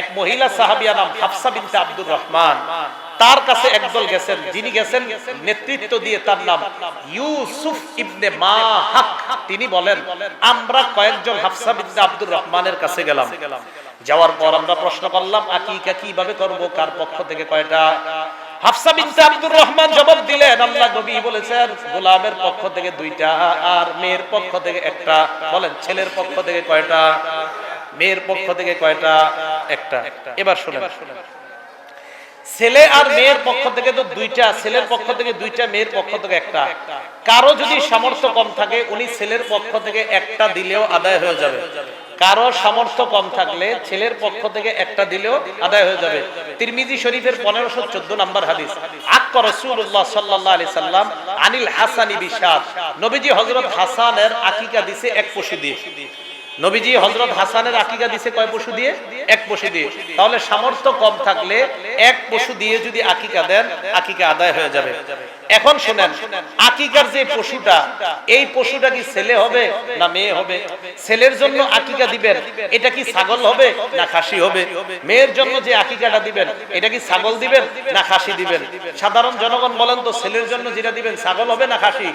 এক মহিলা সাহাবিয়া নাম হাফসা বিনতে আব্দুর রহমান, তার কাছে একদল গেছেন, যিনি গেছেন নেতৃত্ব দিয়ে, তার নাম ইউসুফ ইবনে মাহাক। তিনি বলেন, আমরা কয়েকজন হাফসা বিনতে আব্দুর রহমানের কাছে গেলাম। যাওয়ার পর আমরা প্রশ্ন করলাম আকিকা কিভাবে করব, কার পক্ষ থেকে কয়টা। হাফসা বিনতে আব্দুর রহমান জবাব দিলেন, আল্লাহ নবী বলেছেন গোলামের পক্ষ থেকে 2টা আর মেয়ের পক্ষ থেকে একটা। বলেন ছেলের পক্ষ থেকে কয়টা, মেয়ের পক্ষ থেকে কয়টা? একটা। এবার শুনেন, ছেলে আর মেয়ের পক্ষ থেকে তো 2টা, ছেলের পক্ষ থেকে 2টা, মেয়ের পক্ষ থেকে একটা। কারো যদি সামর্থ্য কম থাকে, উনি ছেলের পক্ষ থেকে একটা দিলেও আদায় হয়ে যাবে। কারো সামর্থ্য কম থাকলে ছেলের পক্ষ থেকে একটা দিলেও আদায় হয়ে যাবে। তিরমিজি শরীফের 1514 নাম্বার হাদিস, আক্কা রাসূলুল্লাহ সাল্লাল্লাহু আলাইহি সাল্লাম আনিল হাসানি বিশাত, নবীজি হযরত হাসানের আকিকা দিছে 1 পশু দিয়ে। নবীজি হযরত হাসানের আকিকা দিছে কয় পশু দিয়ে? 1 পশু দিয়ে। তাহলে সামর্থ্য কম থাকলে 1 পশু দিয়ে যদি আকিকা দেন, আকিকা আদায় হয়ে যাবে। এখন শুনেন, আকিকার যে পশুটা, এই পশুটা কি ছেলে হবে না মেয়ে হবে? ছেলের জন্য আকিকা দিবেন, এটা কি ছাগল হবে না খাসি হবে? মেয়ের জন্য যে আকিকাটা দিবেন, এটা কি ছাগল দিবেন না খাসি দিবেন? সাধারণ জনগণ বলেন তো, ছেলের জন্য যেটা দিবেন ছাগল হবে না খাসি?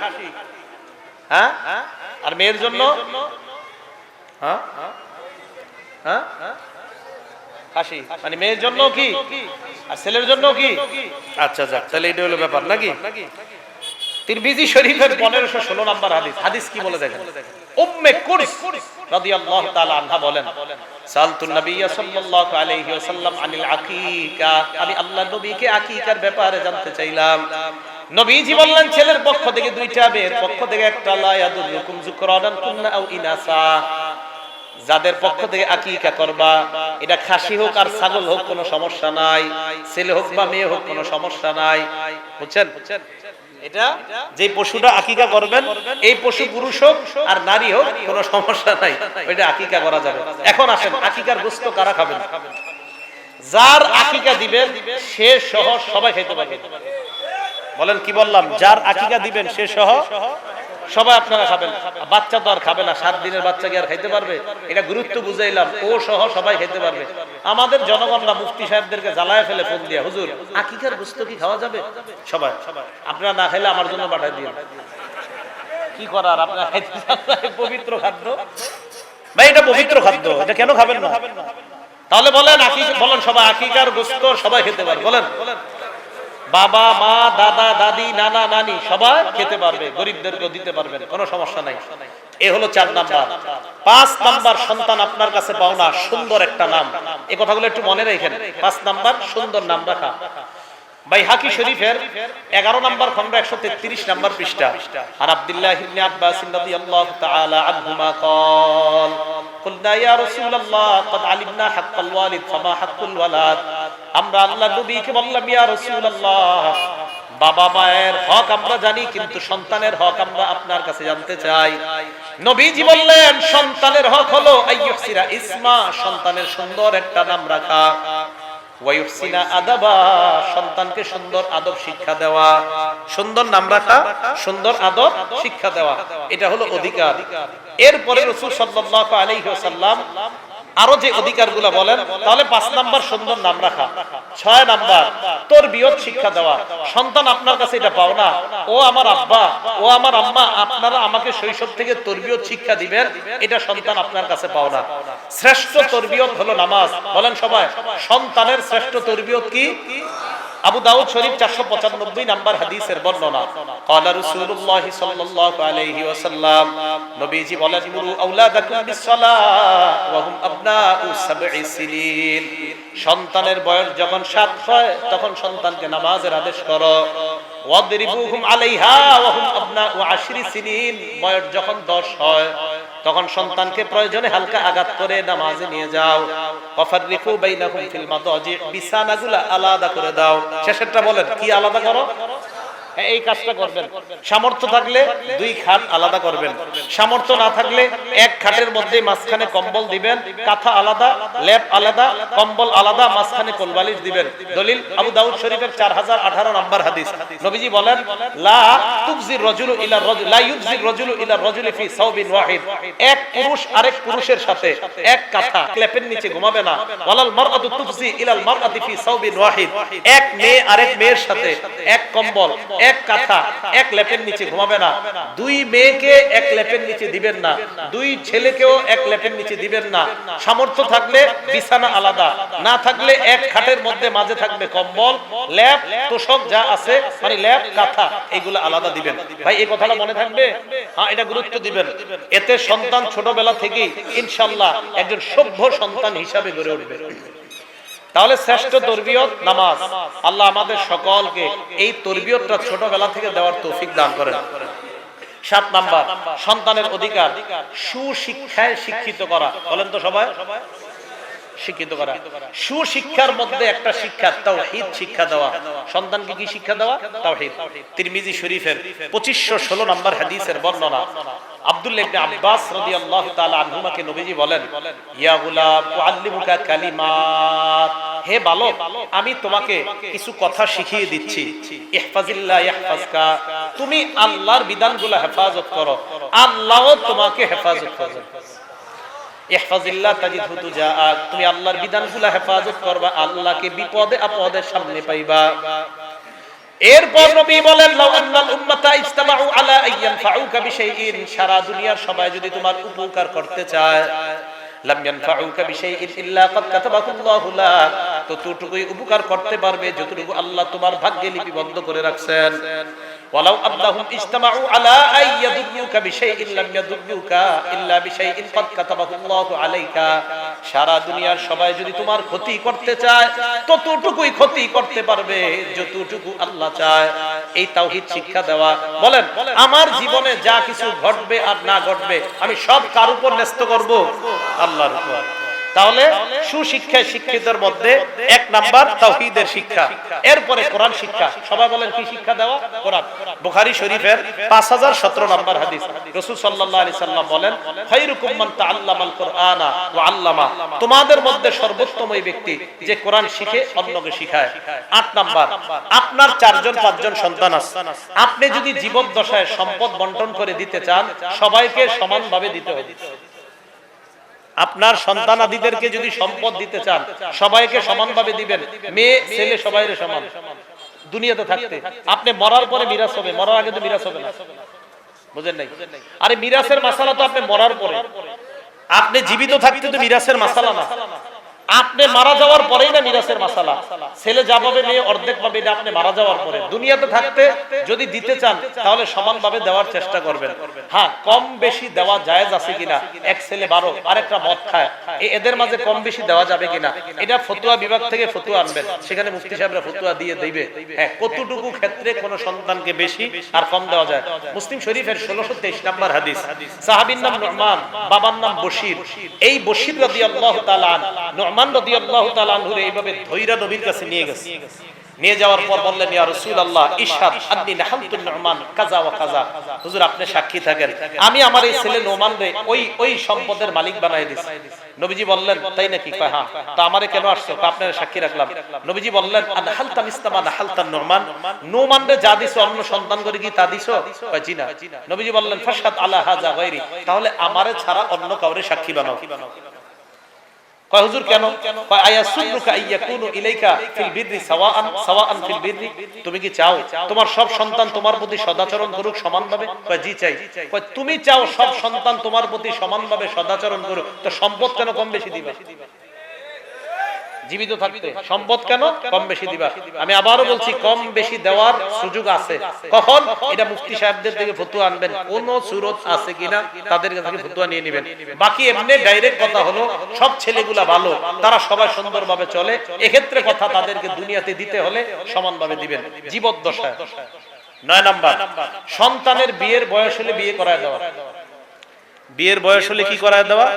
হ্যাঁ, আর মেয়ের জন্য? হ্যাঁ হ্যাঁ, খাসি। মানে মেয়ের জন্য কি আর ছেলের জন্য কি? আচ্ছা যাক, তাহলে এটা হলো ব্যাপার নাকি। তিরমিজি শরীফের 1516 নাম্বার হাদিস, হাদিস কি বলে দেখেন। উম্মে কুরস রাদিয়াল্লাহু তাআলা আনহা বলেন, সালতুন নবী সাল্লাল্লাহু আলাইহি ওয়াসাল্লাম আনিল আকিকা, আমি আল্লাহর নবীকে আকিকার ব্যাপারে জানতে চাইলাম। নবীজি বললেন ছেলের পক্ষ থেকে 2টা, মেয়ের পক্ষ থেকে একটা। লা ইয়াদুরুকুম যুকরানান কুননা আও ইনাসা, যাদের পক্ষ থেকে আকিকা করবা, এটা খাসি হোক আর ছাগল হোক কোনো সমস্যা নাই, ছেলে হোক বা মেয়ে হোক কোনো সমস্যা নাই। বুঝছেন? এটা যে পশুটা আকিকা করবেন এই পশু পুরুষ হোক আর নারী হোক কোনো সমস্যা নাই, ওইটা আকিকা করা যাবে। এখন আসেন আকিকার গোশত কারা খাবেন? যার আকিকা দিবেন সে সহ সবাই খেতে পারবে। বলেন কি বললাম? যার আকিকা দিবেন সে সহ সবাই আপনারা খাবেন। বাচ্চা তো আর খাবে না, 7 দিনের বাচ্চা কি আর খাইতে পারবে? এটা গুরুত্ব বুঝাইলাম, ও সহ সবাই খেতে পারবে। আমাদের জনগণরা মুফতি সাহেবদেরকে জ্বালায় ফেলে ফোন দিয়া, হুজুর আকিকার গোশত কি খাওয়া যাবে? সবাই আপনারা না খাইলে আমার জন্য পাঠাই দিন। কি করার, আপনারা খাইতে পবিত্র খাদ্য ভাই, এটা পবিত্র খাদ্য, এটা কেন খাবেন না? তাহলে বলেন আকিকা, বলেন সবাই আকিকার গোশত সবাই খেতে পারবে। বলেন বাবা মা দাদা দাদি নানা নানি সবাই খেতে পারবে, গরিবদেরকেও দিতে পারবেন, কোনো সমস্যা নাই। এ হলো 4 নাম্বার। 5 নাম্বার সন্তান আপনার কাছে পাওনা, সুন্দর একটা নাম। এই কথাগুলো একটু মনে রাখেন। 5 নাম্বার সুন্দর নাম রাখা। বাইহাকি শরীফের 11 নাম্বার খন্ড 133 নাম্বার পৃষ্ঠা। আর আব্দুল্লাহ ইবনে আব্বাস রাদিয়াল্লাহু তাআলা আনহুমা قال قلنا يا رسول الله قد علمنا حق الوالد فما حق الولد। আমরা আল্লাহর নবীকে বললাম, ইয়া রাসূলুল্লাহ, বাবা মায়ের হক আমরা জানি, কিন্তু সন্তানের হক আমরা আপনার কাছে জানতে চাই। নবীজি বললেন, সন্তানের হক হলো আইয়ুহসিরা ইসমা, সন্তানের সুন্দর একটা নাম রাখা, ওয়ায়ুহসিনা আদাবা, সন্তানকে সুন্দর আদব শিক্ষা দেওয়া। সুন্দর নাম রাখা, সুন্দর আদব শিক্ষা দেওয়া, এটা হলো অধিকার। এরপরে রাসূল সাল্লাল্লাহু আলাইহি ওয়াসাল্লাম আরো যে অধিকারগুলো বলেন, তাহলে 5 নাম্বার সুন্দর নাম রাখা, 6 নাম্বার তরবিয়ত শিক্ষা দেওয়া। সন্তান আপনার কাছে এটা পাও না, ও আমার আব্বা ও আমার আম্মা, আপনারা আমাকে শৈশব থেকে তরবিয়ত শিক্ষা দিবেন, এটা সন্তান আপনার কাছে পাও না। শ্রেষ্ঠ তরবিয়ত হলো নামাজ। বলেন সবাই, সন্তানের শ্রেষ্ঠ তরবিয়ত কি? আবু দাউদ শরীফ 495 নাম্বার হাদিসের বর্ণনা। ক্বালা রাসূলুল্লাহ সাল্লাল্লাহু আলাইহি ওয়াসাল্লাম, নবীজি বলেন, মুরু আওলাদাকুম বিসসালাহ ওয়া হুম আবনাউ 7 সিনিন। সন্তানের বয়স যখন 7 হয় তখন সন্তানকে নামাজের আদেশ করো। ওয়াদরিবুহুম আলাইহা ওয়া হুম আবনাউ 10 সিনিন। বয়স যখন 10 হয় তখন সন্তানকে প্রয়োজনে হালকা আঘাত করে নামাজে নিয়ে যাও। ওয়াফাররিকু বাইনাহুম ফিল মাদাজি, বিছানাগুলো আলাদা করে দাও। শেষেরটা বলেন কি আলাদা করো? এই কাজটা করবেন। সামর্থ্য থাকলে 2 খাট আলাদা করবেন, সামর্থ্য না থাকলে 1 খাটের মধ্যে মাঝখানে কম্বল দিবেন, কাঁথা আলাদা, লেপ আলাদা, কম্বল আলাদা, মাঝখানে কোলবালিশ দিবেন। দলিল আবু দাউদ শরীফের 4018 নম্বর হাদিস। নবীজি বলেন, লা তুবজির রাজুলু ইলা রাজুল, লা ইউবজির রাজুলু ইলা রাজুলি ফি সাওবিন ওয়াহিদ। এক পুরুষ আরেক পুরুষের সাথে এক কাঁথা লেপের নিচে ঘুমাবে না। ওয়ালাল মারআতু তুবজি ইলাল মারআতি ফি সাওবিন ওয়াহিদ। এক মেয়ে আরেক মেয়ের সাথে এক কম্বল, এক কাঁথা, এক লেপের নিচে ঘুমাবে না। 2 মেয়েকে এক লেপের নিচে দিবেন না, 2 ছেলেকেও এক লেপের নিচে দিবেন না। সামর্থ্য থাকলে বিছানা আলাদা, না থাকলে এক খাটের মধ্যে মাঝে থাকবে কম্বল, লেপ, তোশক যা আছে, মানে লেপ কাঁথা, এগুলো আলাদা দিবেন। ভাই এই কথাটা মনে থাকবে? হ্যাঁ, এটা গুরুত্ব দিবেন। এতে সন্তান ছোটবেলা থেকেই ইনশাআল্লাহ একজন সভ্য সন্তান হিসাবে গড়ে উঠবে। তাহলে শ্রেষ্ঠ তরবিয়ত নামাজ। আল্লাহ আমাদের সকলকে এই তরবিয়তটা ছোটবেলা থেকে দেওয়ার তৌফিক দান করেন। 7 নাম্বার সন্তানের অধিকার, সুশিক্ষায় শিক্ষিত করা। বলেন তো সবাই, শিক্ষিত করা। সুশিক্ষার মধ্যে একটা শিক্ষা তাওহীদ শিক্ষা দেওয়া। সন্তানকে কি শিক্ষা দেওয়া? তাওহীদ। তিরমিজি শরীফের 2516 নম্বর হাদিসের বর্ণনা। আব্দুল্লাহ ইবনে আব্বাস রাদিয়াল্লাহু তাআলা আনহুমাকে নবীজি বলেন, ইয়া গুলাম উআল্লিমুকা কালিমাত, হে বালক, আমি তোমাকে কিছু কথা শিখিয়ে দিচ্ছি। ইহফাজিল্লাহ ইয়াহফাজকা, তুমি আল্লাহর বিধানগুলো হেফাজত করো, আল্লাহও তোমাকে হেফাজত করবে। ইহফাজিল্লাহ তাজিদহু তুজাআক, তুমি আল্লাহর বিধানগুলো হেফাজত করবা, আল্লাহকে বিপদে আপদে সামনে পাইবা। এরপর নবী বলেন, লাউ আন্নাল উম্মাতা ইজতামাউ আলা আইয়ানফাউকা বিশাইইন, সারা দুনিয়ার সবাই যদি তোমার উপকার করতে চায়, লাম ইয়ানফাউকা বিশাইইন ইল্লা ক্বাদ কাতাবাহুল্লাহু লাক, তো ততটুকুই উপকার করতে পারবে যতটুকু আল্লাহ তোমার ভাগ্যে লিপিবদ্ধ করে রাখছেন। ওয়ালাউ আন্নাহুম ইজতামাউ আলা আইয়াদুররুকা বিশাইইন লাম ইয়াদুররুকা ইল্লা বিশাইইন ক্বাদ কাতাবাহুল্লাহু আলাইকা, সারা দুনিয়ার সবাই যদি তোমার ক্ষতি করতে চায় ততটুকুই ক্ষতি করতে পারবে যতটুকু আল্লাহ চায়। এই তাওহীদ শিক্ষা দেওয়া। বলেন, আমার জীবনে যা কিছু ঘটবে আর না ঘটবে আমি সব কার উপর ন্যস্ত করব? আল্লাহর উপর। তাহলে সুশিক্ষায় শিক্ষিতের মধ্যে 1 নাম্বার তাওহীদের শিক্ষা, এরপরে কোরআন শিক্ষা। সবাই বলেন কি শিক্ষা দেওয়া? কোরআন। বুখারী শরীফের 5017 নম্বর হাদিস, রাসূল সাল্লাল্লাহু আলাইহি সাল্লাম বলেন, খায়রুকুম মান তাআল্লামাল কুরআনা ওয়া আল্লামা, তোমাদের মধ্যে সর্বোত্তম ওই ব্যক্তি যে কোরআন শিখে অন্যকে শিখায়। 8 নাম্বার, আপনার 4জন 5জন সন্তান আছে, আপনি যদি জীবদ্দশায় সম্পদ বন্টন করে দিতে চান, সবাইকে সমানভাবে দিতে হবে। আপনার সন্তানাদিদেরকে যদি সম্পদ দিতে চান, সবাইকে সমানভাবে দিবেন। মেয়ে ছেলে সবাইরে সমান দুনিয়াতে থাকতে। আপনি মরার পরে মিরাস হবে, মরার আগে তো মিরাস হবে না। বুঝেন নাই? আরে মিরাসের মাসালা তো আপনি মরার পরে, আপনি জীবিত থাকতে তো মিরাসের মাসালা না। আপনি মারা যাওয়ার পরেই না মিরাসের মাসালা। ছেলে যা পাবে মেয়ে অর্ধেক পাবে, এটা আপনি মারা যাওয়ার পরে। দুনিয়াতে থাকতে যদি দিতে চান তাহলে সমানভাবে দেওয়ার চেষ্টা করবেন। হ্যাঁ, কম বেশি দেওয়া জায়েজ আছে কিনা, এক ছেলে 12 আরেকটা মদ খায়, এদের মাঝে কম বেশি দেওয়া যাবে কিনা, এটা ফতোয়া বিভাগ থেকে ফতোয়া আনবেন, সেখানে মুফতি সাহেবরা ফতোয়া দিয়ে দিবে। হ্যাঁ, কতটুকু ক্ষেত্রে কোন সন্তানকে বেশি আর কম দেওয়া যায়। মুসলিম শরীফের 1623 নম্বর হাদিস, সাহাবীর নাম নুমান, বাবার নাম বশির। এই বশির রাদিয়াল্লাহু তাআলা নুমান রাদিয়াল্লাহু তাআলা আনহুরে এইভাবে ধৈরা নবীর কাছে নিয়ে গেছে। নিয়ে যাওয়ার পর বললেন, ইয়া রাসূলুল্লাহ ইশহাদ আন্নী নাহালতু নুমান কাযা ওয়া কাযা, হুজুর আপনি সাক্ষী থাকেন, আমি আমার এই ছেলে নোমান রে ওই সম্পদের মালিক বানায় দিয়েছি। নবীজি বললেন, তাই নাকি? কয় হ্যাঁ। তো আমারে কেন আসছো? আপনার সাক্ষী রাখলাম। নবীজি বললেন, আনহালতা মিসতামা নাহালতা নুমান, নোমান রে যা দিছো অন্য সন্তান করে কি তা দিছো? কয় জি না। নবীজি বললেন, ফাশহাদ আলা হাযা গায়রি, তাহলে আমারে ছাড়া অন্য কাউরে সাক্ষী বানাও। কয় হুজুর কেন? কয় আয়াসুরুকা আইয়াকুনু ইলাইকা ফিল বিররি সাওয়াআন ফিল বিররি, তুমি কি চাও তোমার সব সন্তান তোমার প্রতি সদাচরণ করুক সমানভাবে? কয় জি চাই। কয় তুমি চাও সব সন্তান তোমার প্রতি সমানভাবে সদাচরণ করুক, তো সম্পদ কেন কম বেশি দিবা? জীবিত থাকতে সম্পদ কেন কম বেশি দিবা? আমি আবারও বলছি, কম বেশি দেওয়ার সুযোগ আছে। কখন? এটা মুফতি সাহেবদের থেকে ফতোয়া আনবেন, কোন সুরত আছে কিনা তাদের কাছে ফতোয়া নিয়ে নেবেন। বাকি এমনি ডাইরেক্ট কথা হলো, সব ছেলেগুলা ভালো, তারা সবাই সুন্দরভাবে চলে, এক্ষেত্রে কথা তাদেরকে দুনিয়াতে দিতে হলে সমানভাবে দিবেন জীবদ্দশায়। 9 নাম্বার, সন্তানের বিয়ের বয়স হলে বিয়ে করায় দেওয়া। বিয়ের বয়স হলে কি করায় দেওয়া?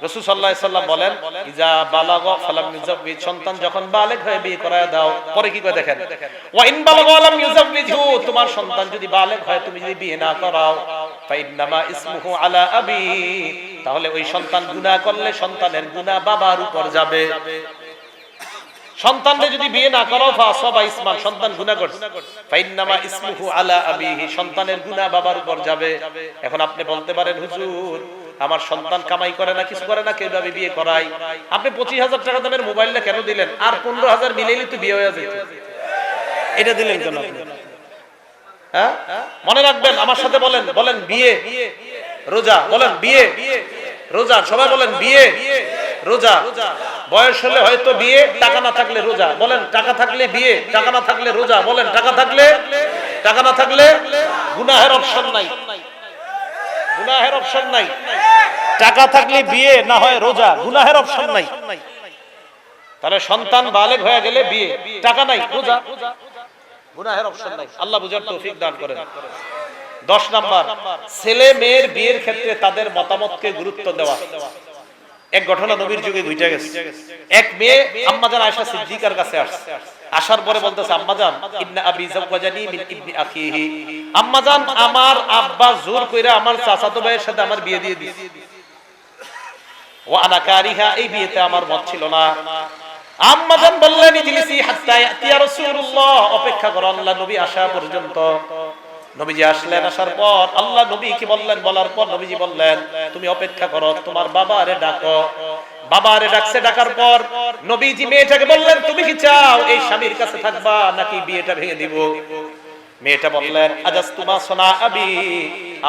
রাসূল সাল্লাল্লাহু আলাইহি সাল্লাম বলেন, ইজা বালাগা ফালাম ইউযাওবিজ, সন্তান যখন বালেগ হয়ে বিয়ে করায় দাও। পরে কি কয় দেখেন, ওয়া ইন বালাগা লাম ইউযাওবিজহু, তোমার সন্তান যদি বালেগ হয় তুমি যদি বিয়ে না করাও, ফাইন্নামা ইসমুহু আলা আবি, তাহলে ওই সন্তান গুনাহ করলে সন্তানের গুনাহ বাবার উপর যাবে। সন্তানকে যদি বিয়ে না করাও, ফাসাবা ইসমান, সন্তান গুনাহ করছে, ফাইন্নামা ইসমুহু আলা আবিহি, সন্তানের গুনাহ বাবার উপর যাবে। এখন আপনি বলতে পারেন, হুজুর আমার সন্তান কামাই করে না, কিছু করে না, কিভাবে বিয়ে করাই? আপনি 25,000 টাকা দামের মোবাইলটা কেন দিলেন? আর 15,000 মিলাইলে তো বিয়ে হয়ে যেত, এটা দিলেন কেন? হ্যাঁ, মনে রাখবেন, আমার সাথে বলেন, বলেন বিয়ে রোজা, বলেন বিয়ে রোজা, সবাই বলেন বিয়ে রোজা। বয়স হলে হয়তো বিয়ে, টাকা না থাকলে রোজা। বলেন টাকা থাকলে বিয়ে, টাকা না থাকলে রোজা। বলেন টাকা না থাকলে গুনাহের অপশন নাই, গুনাহের অপশন নাই। টাকা থাকলে বিয়ে, না হয় রোজা, গুনাহের অপশন নাই। তাহলে সন্তান বালেগ হয়ে গেলে বিয়ে, টাকা নাই রোজা, গুনাহের অপশন নাই। আল্লাহ বুঝার তৌফিক দান করেন। 10 নাম্বার, ছেলে মেয়ের বিয়ের ক্ষেত্রে তাদের মতামতকে গুরুত্ব দেওয়া। এক ঘটনা নবীর যুগে ঘটে গেছে। এক মেয়ে আম্মাজান আয়েশা সিদ্দিকার কাছে আসছে, আসার পরে বলতেছে, আম্মাজান ইবনে আবি যাওয়াজানি মিন ইবনি আখিহি, আম্মাজান আমার আব্বা জোর কইরা আমার চাচাতো ভাইয়ের সাথে আমার বিয়ে দিয়ে দিয়েছে। ওয়া আনা কারিহা, এই বিয়েতে আমার মত ছিল না। আম্মাজান বললেন, ইজলিসি হাত্তা ইয়াতিয়া রাসূলুল্লাহ, অপেক্ষা করো আল্লাহ নবী আসা পর্যন্ত। নবীজি আসলেন, আসার পর আল্লাহ নবী কি বললেন, বলার পর নবীজি বললেন, তুমি অপেক্ষা করো, তোমার বাবারে ডাকো। বাবারে ডাকছে, ডাকার পর নবীজি মেয়েটাকে বললেন, তুমি কি চাও এই স্বামীর কাছে থাকবা নাকি বিয়েটা ভেঙে দিব? মেয়েটা বললেন, আজাসতুমা সোনা আবি,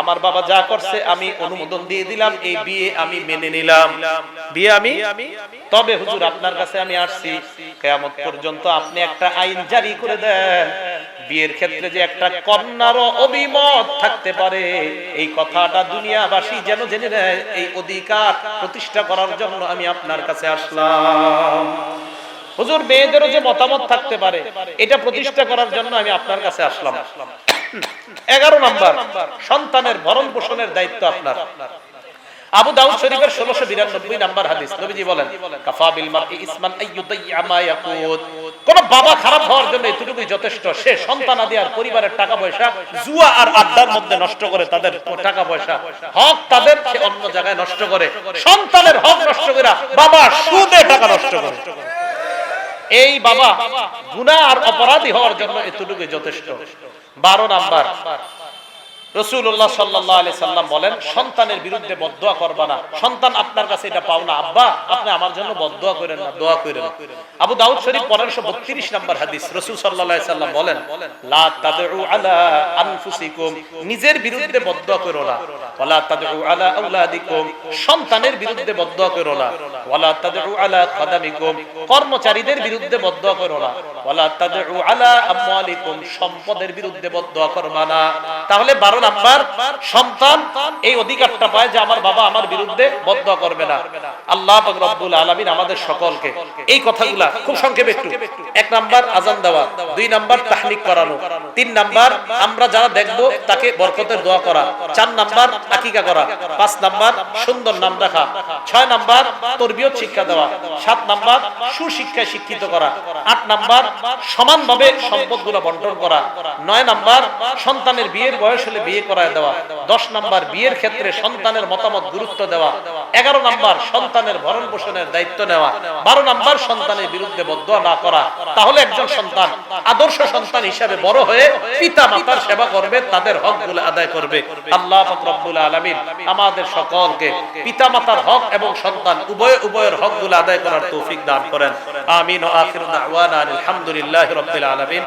আমার বাবা যা করছে আমি অনুমোদন দিয়ে দিলাম, এই বিয়ে আমি মেনে নিলাম, বিয়ে আমি। তবে হুজুর আপনার কাছে আমি আসছি, কিয়ামত পর্যন্ত আপনি একটা আইন জারি করে দেন, বিয়ের ক্ষেত্রে যে একটা কন্যারও অভিমত থাকতে পারে, এই কথাটা দুনিয়াবাসী যেন জেনে নেয়, এই অধিকার প্রতিষ্ঠা করার জন্য আমি আপনার কাছে আসলাম। হুজুর মেয়েদেরও যে মতামত থাকতে পারে, এটা প্রতিষ্ঠা করার জন্য আমি আপনার কাছে আসলাম। 11 নাম্বার, সন্তানের ভরণ পোষণের দায়িত্ব আপনার। আবু দাউদ শরীফের 1692 নাম্বার হাদিস, নবীজি বলেন কাফা বিল মারই ইসমান আইয়ুদাইয়া মা ইয়াকুত, কোন বাবা খারাপ হওয়ার জন্য এতটুকুই যথেষ্ট, সে সন্তানাদি আর পরিবারের টাকা পয়সা জুয়া আর আড্ডার মধ্যে নষ্ট করে, তাদের টাকা পয়সা হক তাদের সে অন্য জায়গায় নষ্ট করে, সন্তানের হক নষ্ট করে বাবা সুদে টাকা নষ্ট করে। এই বাবা গুনাহ আর অপরাধী হওয়ার জন্য এতটুকুই যথেষ্ট। 12 নাম্বার, রাসূলুল্লাহ সাল্লাল্লাহু আলাইহি সাল্লাম বলেন সন্তানের বিরুদ্ধে বদদোয়া করবা না। সন্তান আপনার কাছে এটা পাও না, আব্বা আপনি আমার জন্য বদদোয়া করেন না, দোয়া করেন। আবু দাউদ শরীফ 1532 নাম্বার হাদিস, রাসূল সাল্লাল্লাহু আলাইহি সাল্লাম বলেন লা তাদউ আলা আনফুসিকুম, নিজের বিরুদ্ধে বদদোয়া করো না, ওয়ালা তাদউ আলা আওলাদিকুম, সন্তানের বিরুদ্ধে বদদোয়া করো না, ওয়ালা তাদউ আলা খাদামিকুম, কর্মচারীদের বিরুদ্ধে বদদোয়া করো না, ওয়ালা তাদউ আলা আমওয়ালিকুম, সম্পদের বিরুদ্ধে বদদোয়া করবা না। তাহলে 12 নাম্বার, সন্তান এই অধিকারটা পায় যে আমার বাবা আমার বিরুদ্ধে বদদোয়া করবে না। আল্লাহ পাক রব্বুল আলামিন আমাদের সকলকে এই কথাগুলা খুব সংক্ষেপে একটু, 1 নাম্বার আযান দেওয়া, 2 নাম্বার তাহনিক করানো, 3 নাম্বার আমরা যারা দেখব তাকে বরকতের দোয়া করা, 4 নাম্বার আকিকা করা, 5 নাম্বার সুন্দর নাম রাখা, 6 নাম্বার তরবিয়ত শিক্ষা দেওয়া, 7 নাম্বার সুশিক্ষায় শিক্ষিত করা, 8 নাম্বার সমানভাবে সম্পদগুলো বন্টন করা, 9 নাম্বার সন্তানের বিয়ের বয়স হলে বিয়ে করায় দেওয়া, 10 নাম্বার বিয়ের ক্ষেত্রে সন্তানের মতামত গুরুত্ব দেওয়া, 11 নাম্বার সন্তানের ভরণ পোষণের দায়িত্ব নেওয়া, 12 নাম্বার সন্তানের বিরুদ্ধে বদদোয়া না করা। তাহলে একজন সন্তান আদর্শ সন্তান হিসেবে বড় হয়ে পিতা মাতার সেবা করবে, তাদের হকগুলো আদায় করবে। আল্লাহ পাক রব্বুল আলামিন আমাদের সকলকে পিতা মাতার হক এবং সন্তান উভয়ের হকগুলো আদায় করার তৌফিক দান করেন। আমিন। ওয়া আখিরু দাওয়ানা আলহামদুলিল্লাহি রাব্বিল আলামিন।